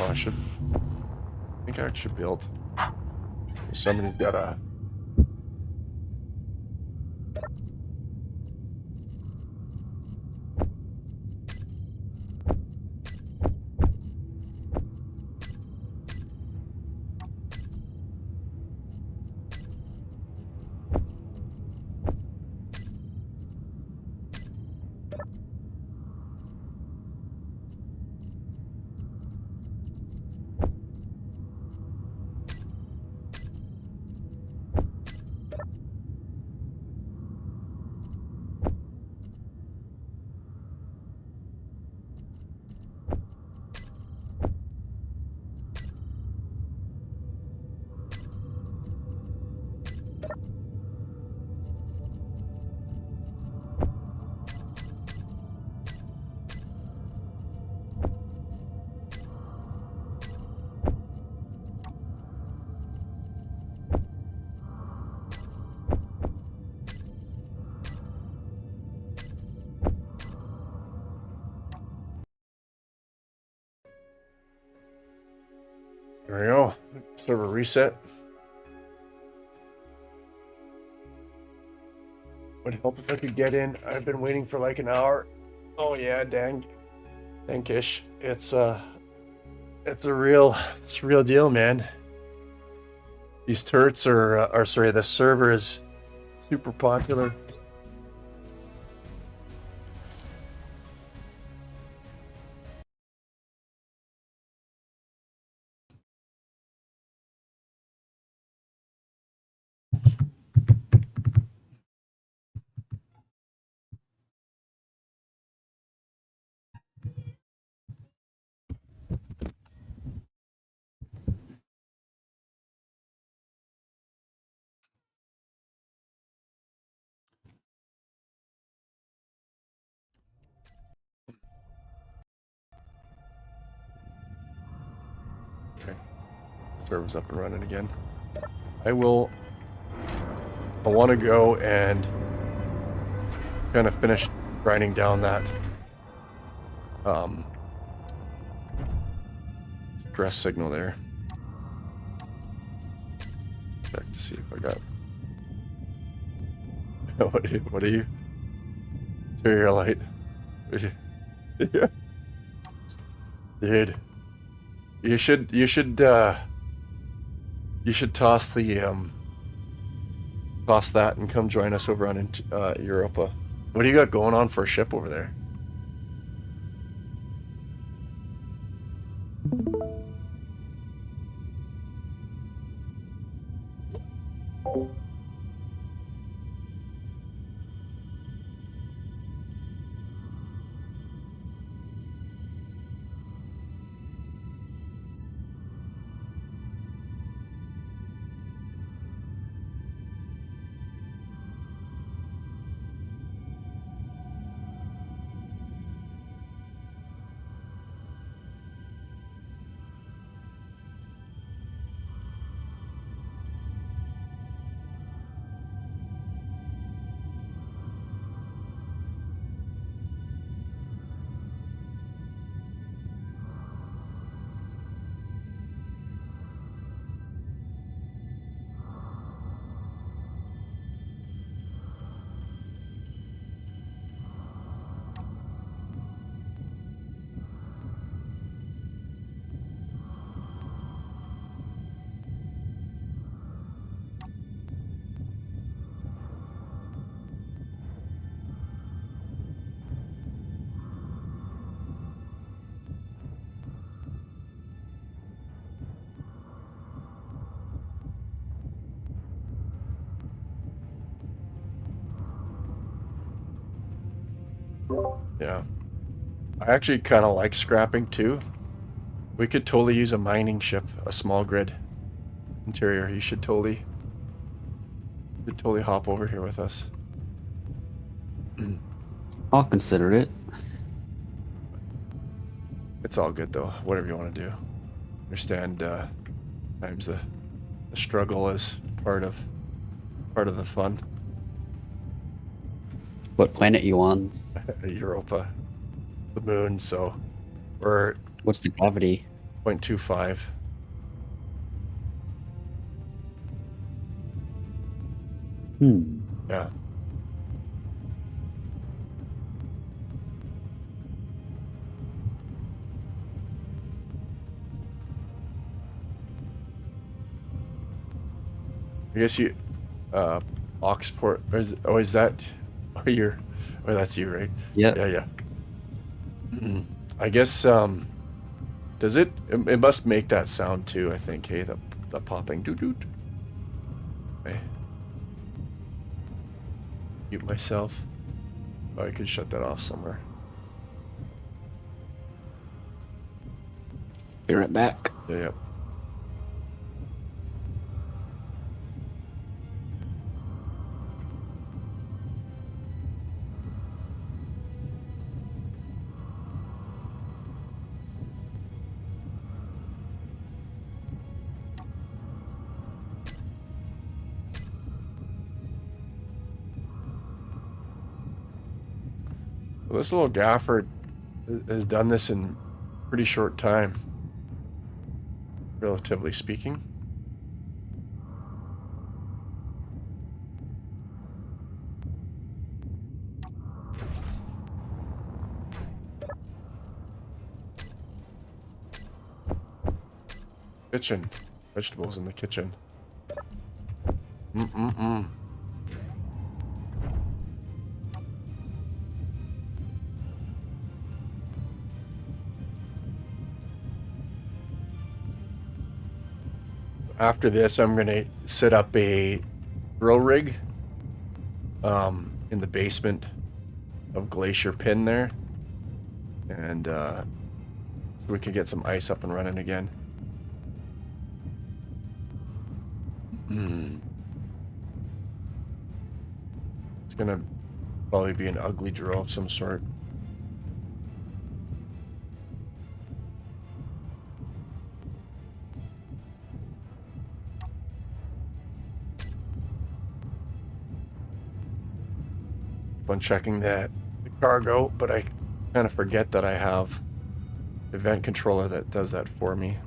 Oh, I think I should build. Somebody's got a. There we go. Server reset. Would help if I could get in. I've been waiting for like an hour. Oh yeah, dang. Dankish. It's a real deal, man. These turrets are sorry, the server is super popular. Okay. Server's up and running again. I want to go and kind of finish grinding down that stress signal there. check to see if I got. What are you? Interior light. Yeah. Dude. You should toss the toss that and come join us over on Europa. What do you got going on for a ship over there? Yeah. I actually kind of like scrapping too. We could totally use a mining ship, a small grid interior. You should totally hop over here with us. I'll consider it. It's all good though. Whatever you want to do. Understand times the struggle is part of the fun. What planet you on? Europa. The moon, so we're What's the gravity? 0.25. Yeah. I guess you Oxport is that that's you, right? Yeah. Yeah. I guess does it must make that sound too, I think, hey, the popping doot doot. Okay. Mute myself. Oh, I could shut that off somewhere. Be right back. Yeah. Well, this little gaffer has done this in pretty short time, relatively speaking. Kitchen. Vegetables in the kitchen. After this, I'm gonna set up a drill rig in the basement of Glacier Pin there, and so we can get some ice up and running again. It's gonna probably be an ugly drill of some sort. On checking the cargo, but I kind of forget that I have the event controller that does that for me.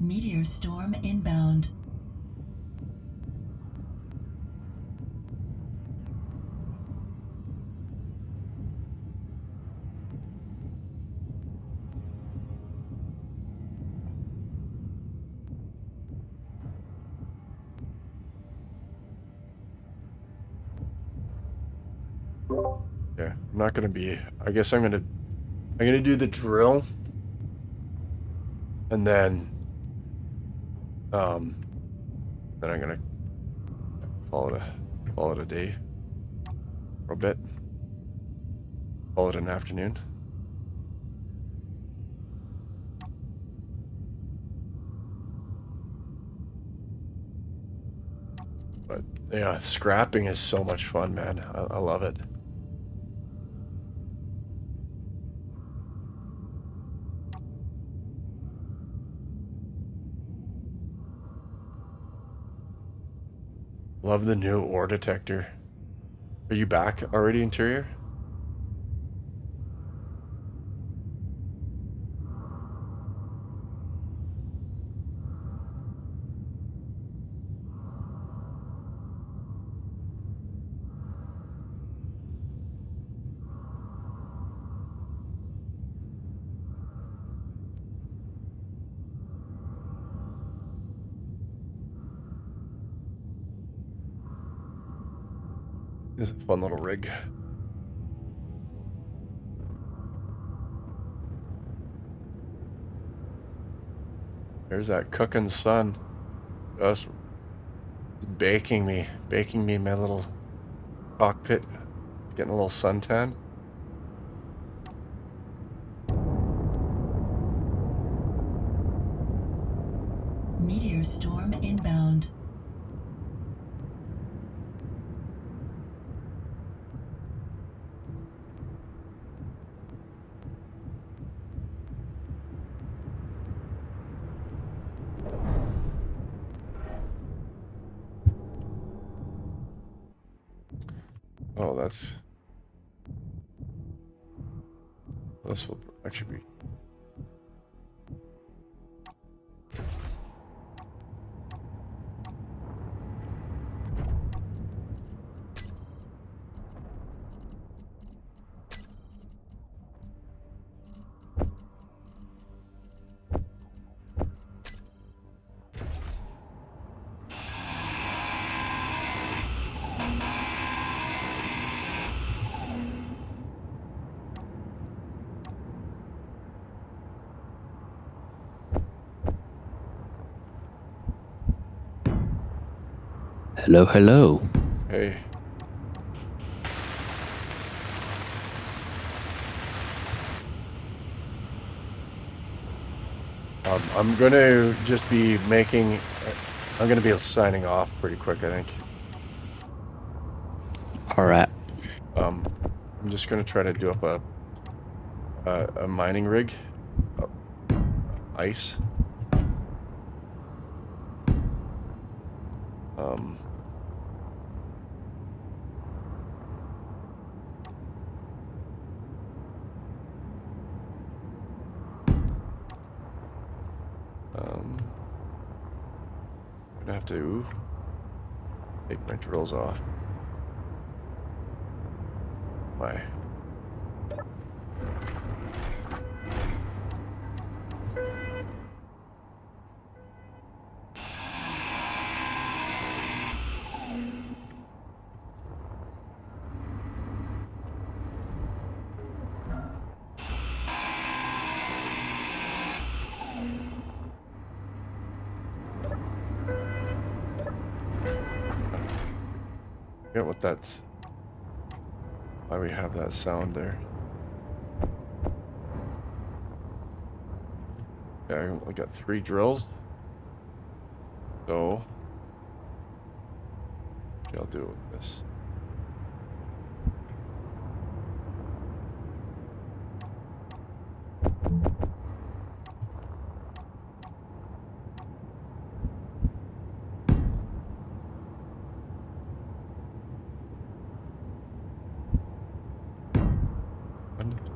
Meteor storm inbound. Yeah, I'm not gonna be. I guess I'm gonna do the drill, and then I'm gonna call it a day for a bit. Call it an afternoon. But yeah, scrapping is so much fun, man. I love it. Love the new ore detector. Are you back already, Interior? This is a fun little rig. There's that cooking sun. Just baking me in my little cockpit. It's getting a little suntan. Meteor storm inbound. Oh, this will actually be. Hello, hello. Hey. I'm gonna just be making. I'm gonna be signing off pretty quick, I think. All right. I'm just gonna try to do up a mining rig. Ice. I'm gonna have to take my drills off. My forget what that's. Why we have that sound there. Yeah, I got 3 drills. So I'll do it with this.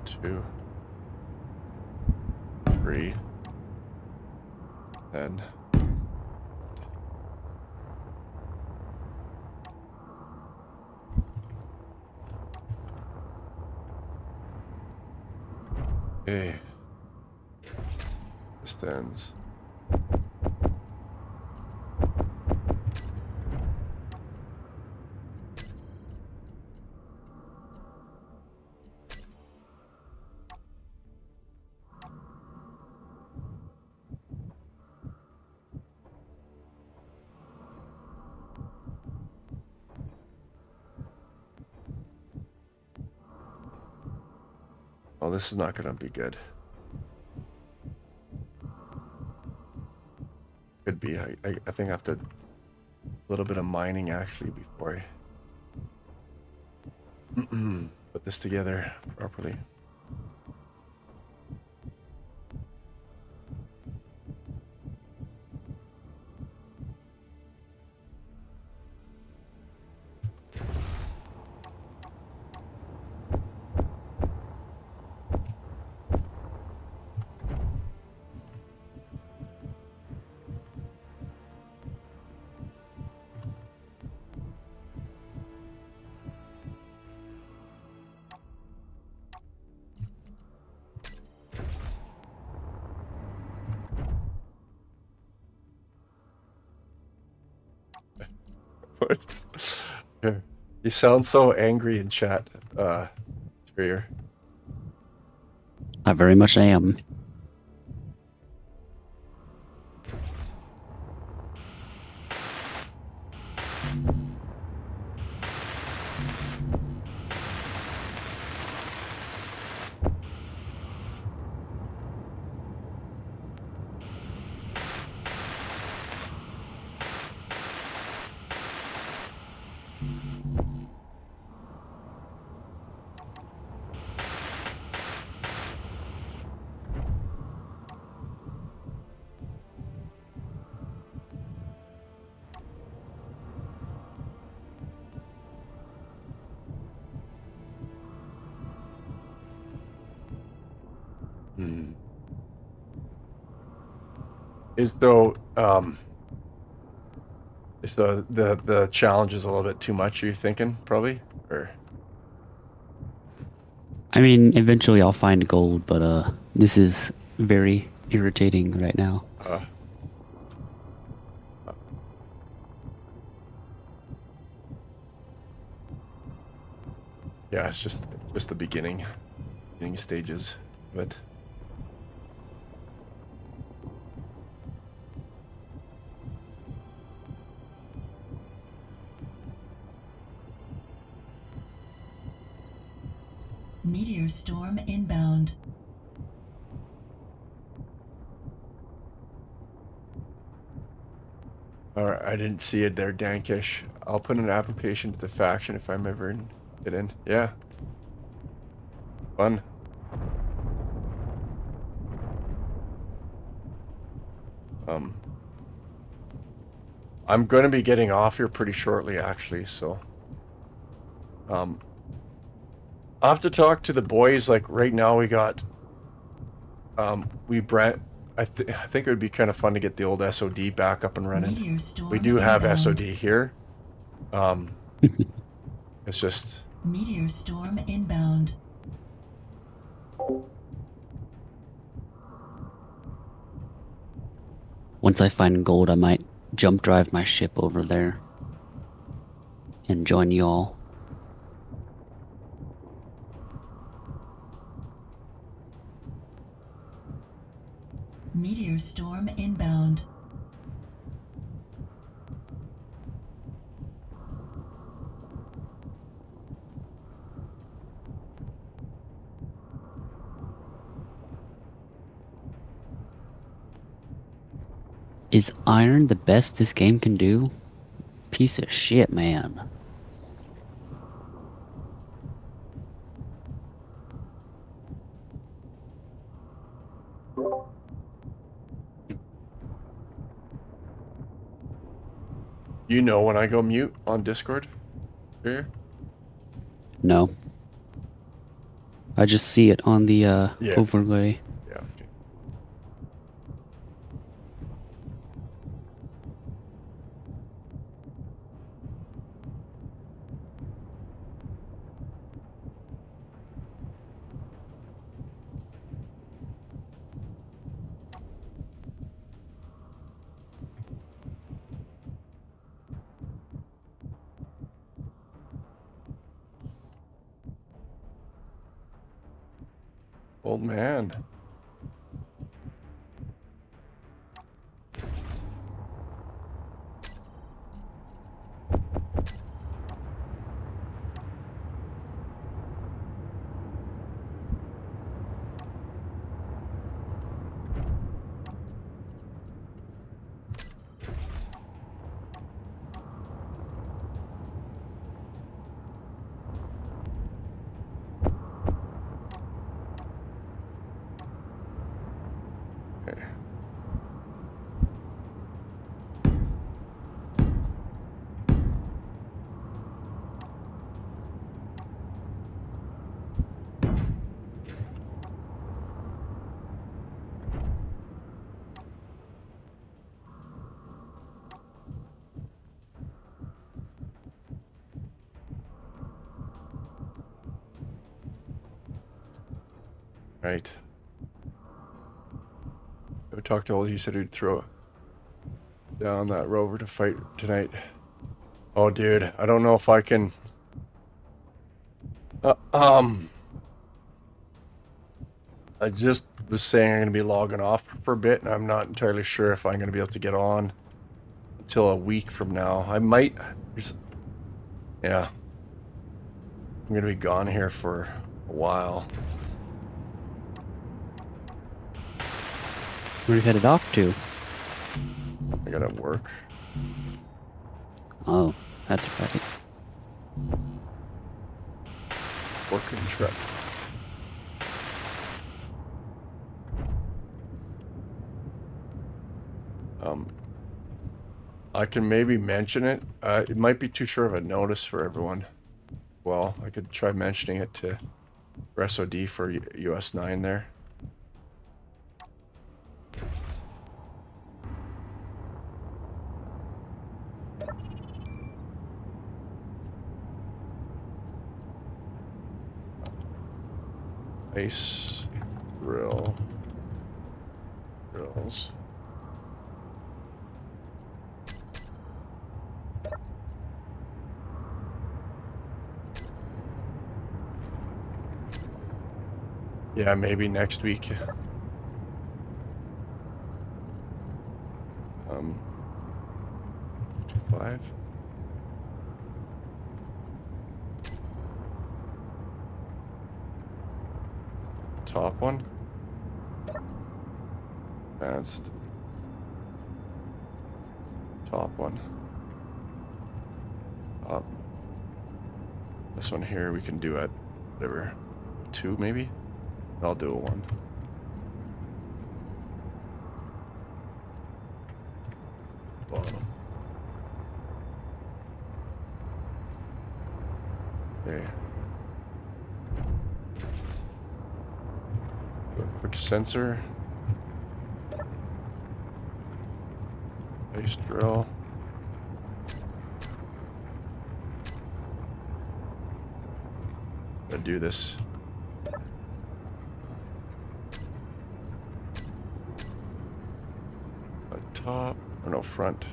2, 3, 10. Okay. Distance. Oh, this is not going to be good. Could be. I think I have to a little bit of mining actually before I put this together properly. Here. You sound so angry in chat, Terrier. I very much am. So the challenge is a little bit too much, are you thinking, probably? Or I mean, eventually I'll find gold, but this is very irritating right now. yeah, it's just the beginning stages of it. Meteor storm inbound. Alright, I didn't see it there, Dankish. I'll put an application to the faction if I'm ever get in. Yeah. Fun. I'm going to be getting off here pretty shortly, actually, so I'll have to talk to the boys. Like right now we got I think it would be kind of fun to get the old SOD back up and running. Meteor storm We do have inbound. SOD here. It's just Meteor storm inbound. Once I find gold, I might jump drive my ship over there and join y'all. Meteor storm inbound. Is iron the best this game can do? Piece of shit, man. You know when I go mute on Discord? Here? No. I just see it on the Yeah. overlay. Yeah. Okay. Old man. Okay. Right. Go talk to old. He said he'd throw down that rover to fight tonight. Oh, dude, I don't know if I can. I just was saying I'm gonna be logging off for a bit, and I'm not entirely sure if I'm gonna be able to get on until a week from now. I might. Yeah. I'm gonna be gone here for a while. Where are you headed off to? I gotta work. Oh, that's right. Working trip. I can maybe mention it. It might be too short of a notice for everyone. Well, I could try mentioning it to SOD for US 9 there. Ice drills. Yeah, maybe next week. 5. Top one. Advanced. Top one. Up. This one here we can do at whatever 2 maybe. I'll do a 1. Bottom. Okay. Do a quick sensor. Ice drill. Gonna do this. Top, or no, front,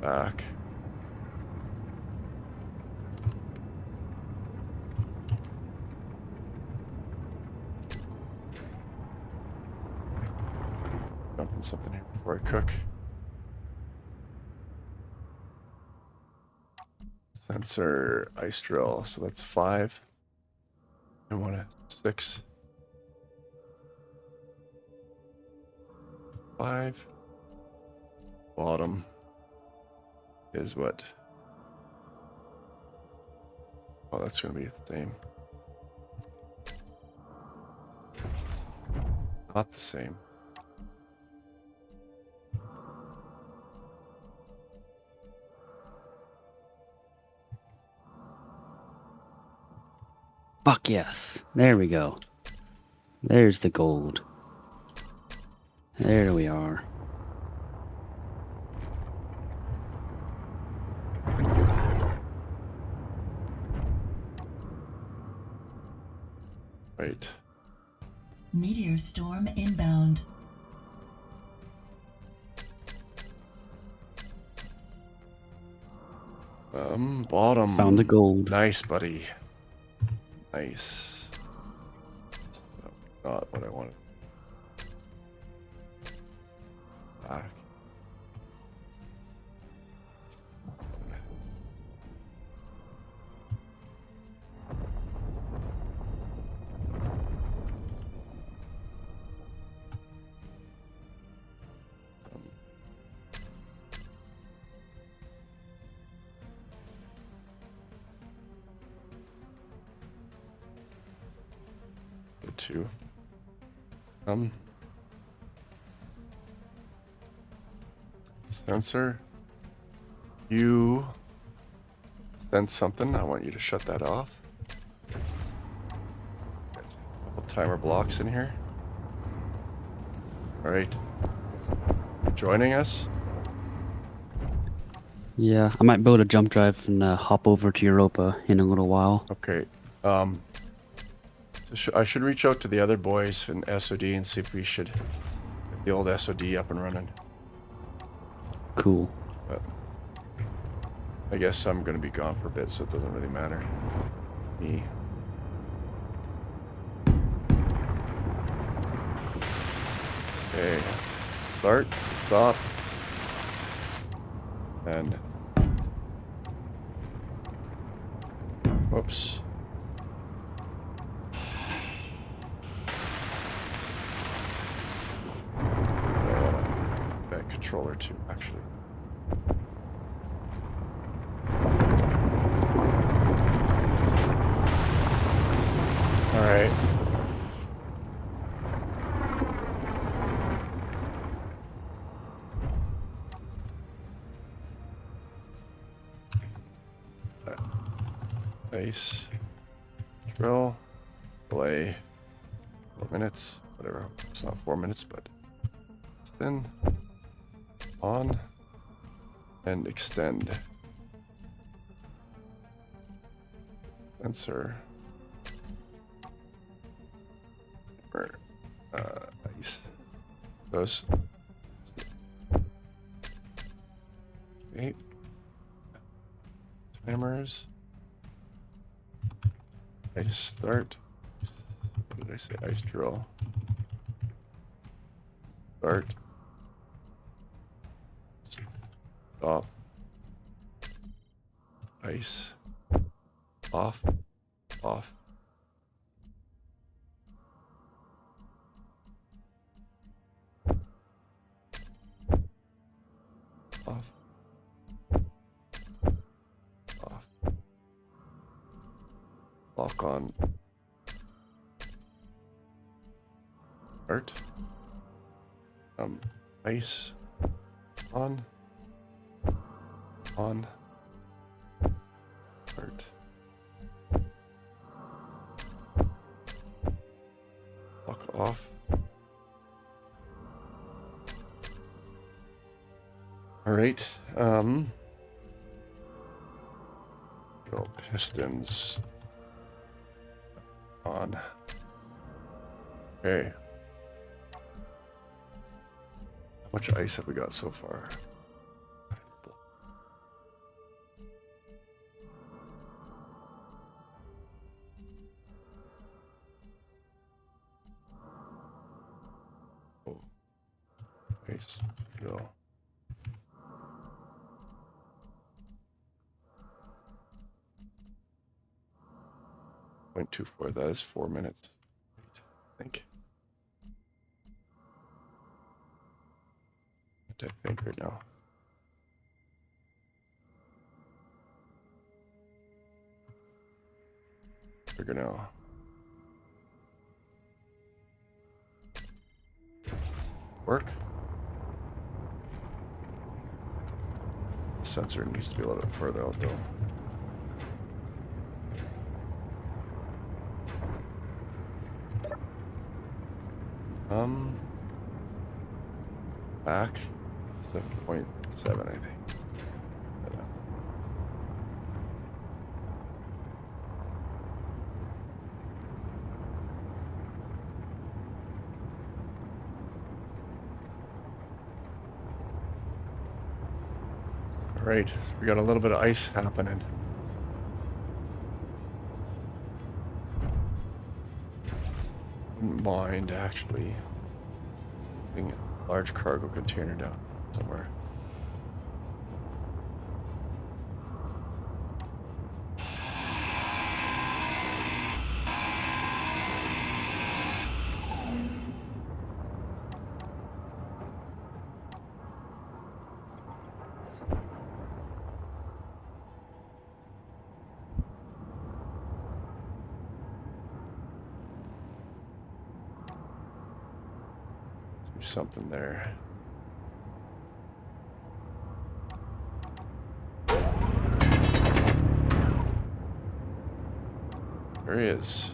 back. Dumping something here before I cook. Sensor, ice drill, so that's 5. I want a 6. 5. Bottom is what? Oh, that's gonna be the same. Not the same. Fuck. Fuck yes. There we go. There's the gold. There we are. Right. Meteor storm inbound. Bottom. Found the gold. Nice, buddy. Nice. Not what I wanted. Back. Two. Sensor. You sense something. I want you to shut that off. Couple timer blocks in here. All right. Joining us. Yeah, I might build a jump drive and hop over to Europa in a little while. Okay. So I should reach out to the other boys in SOD and see if we should get the old SOD up and running. Cool. But I guess I'm going to be gone for a bit, so it doesn't really matter. Me. Okay. Start. Stop. And... Whoops. That controller too, actually. All right. Base. Drill. Delay. 4 minutes. Whatever. It's not 4 minutes, but then on and extend. Sensor. Or ice. Goes. Okay. Timers. Ice start. What did I say? Ice drill. Start. Stop. Ice. Off. Off. Off. Off. Lock on. Start. Ice. On. On. Start. Lock off. All right. Go pistons on. Okay. How much ice have we got so far? Oh. Ice. Go. 0.24, that is 4 minutes. I think. What I think right now. Figure now. Work. The sensor needs to be a little bit further out though. Back 7.7, I think. All right, so we got a little bit of ice happening. Wouldn't mind actually putting a large cargo container down somewhere. Something there. There he is.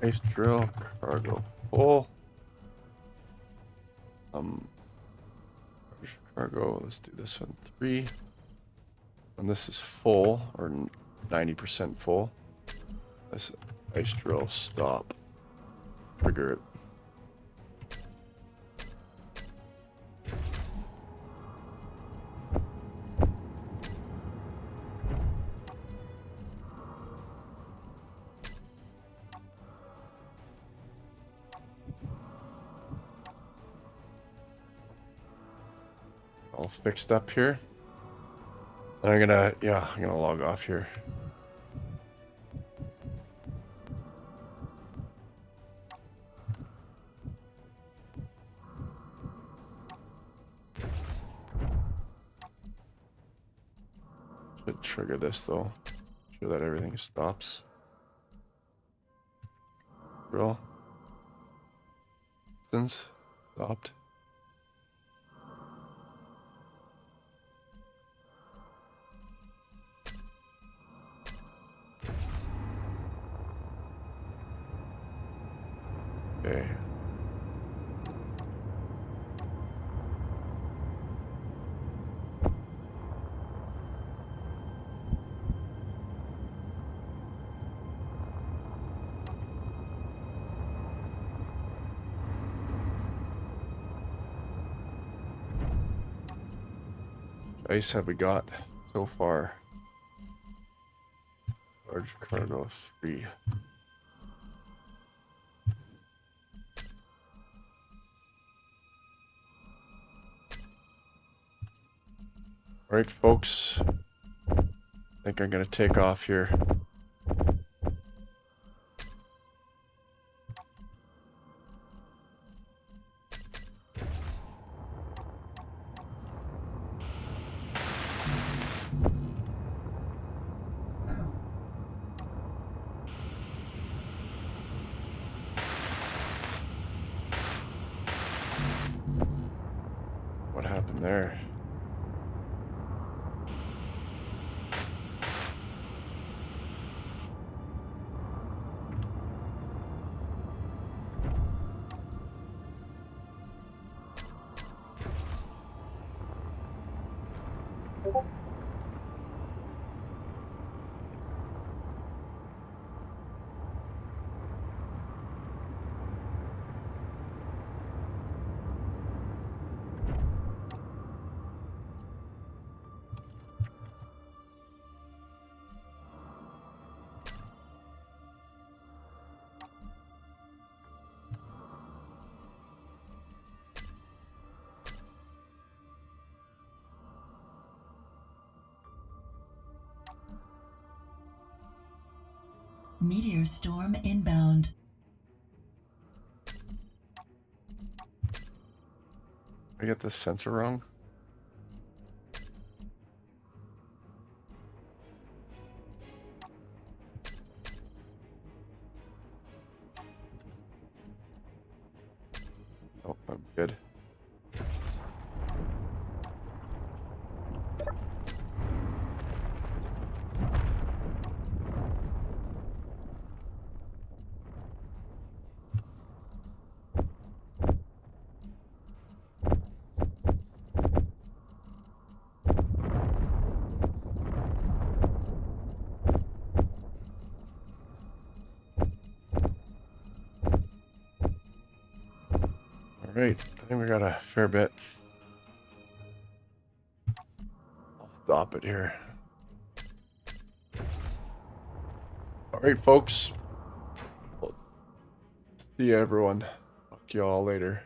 Ice drill cargo full. Cargo. Let's do this one 3. When this is full or 90% full, this ice drill stop. Trigger it. All fixed up here. And I'm gonna log off here. Should trigger this though. Sure that everything stops. Drill. Distance stopped. Okay. What ice have we got so far? Large cargo 3. All right, folks. I think I'm gonna take off here. What happened there? Meteor storm inbound. I get this sensor wrong. Oh, I'm good. All right, I think we got a fair bit. I'll stop it here. All right, folks. See you, everyone. Talk to you all later.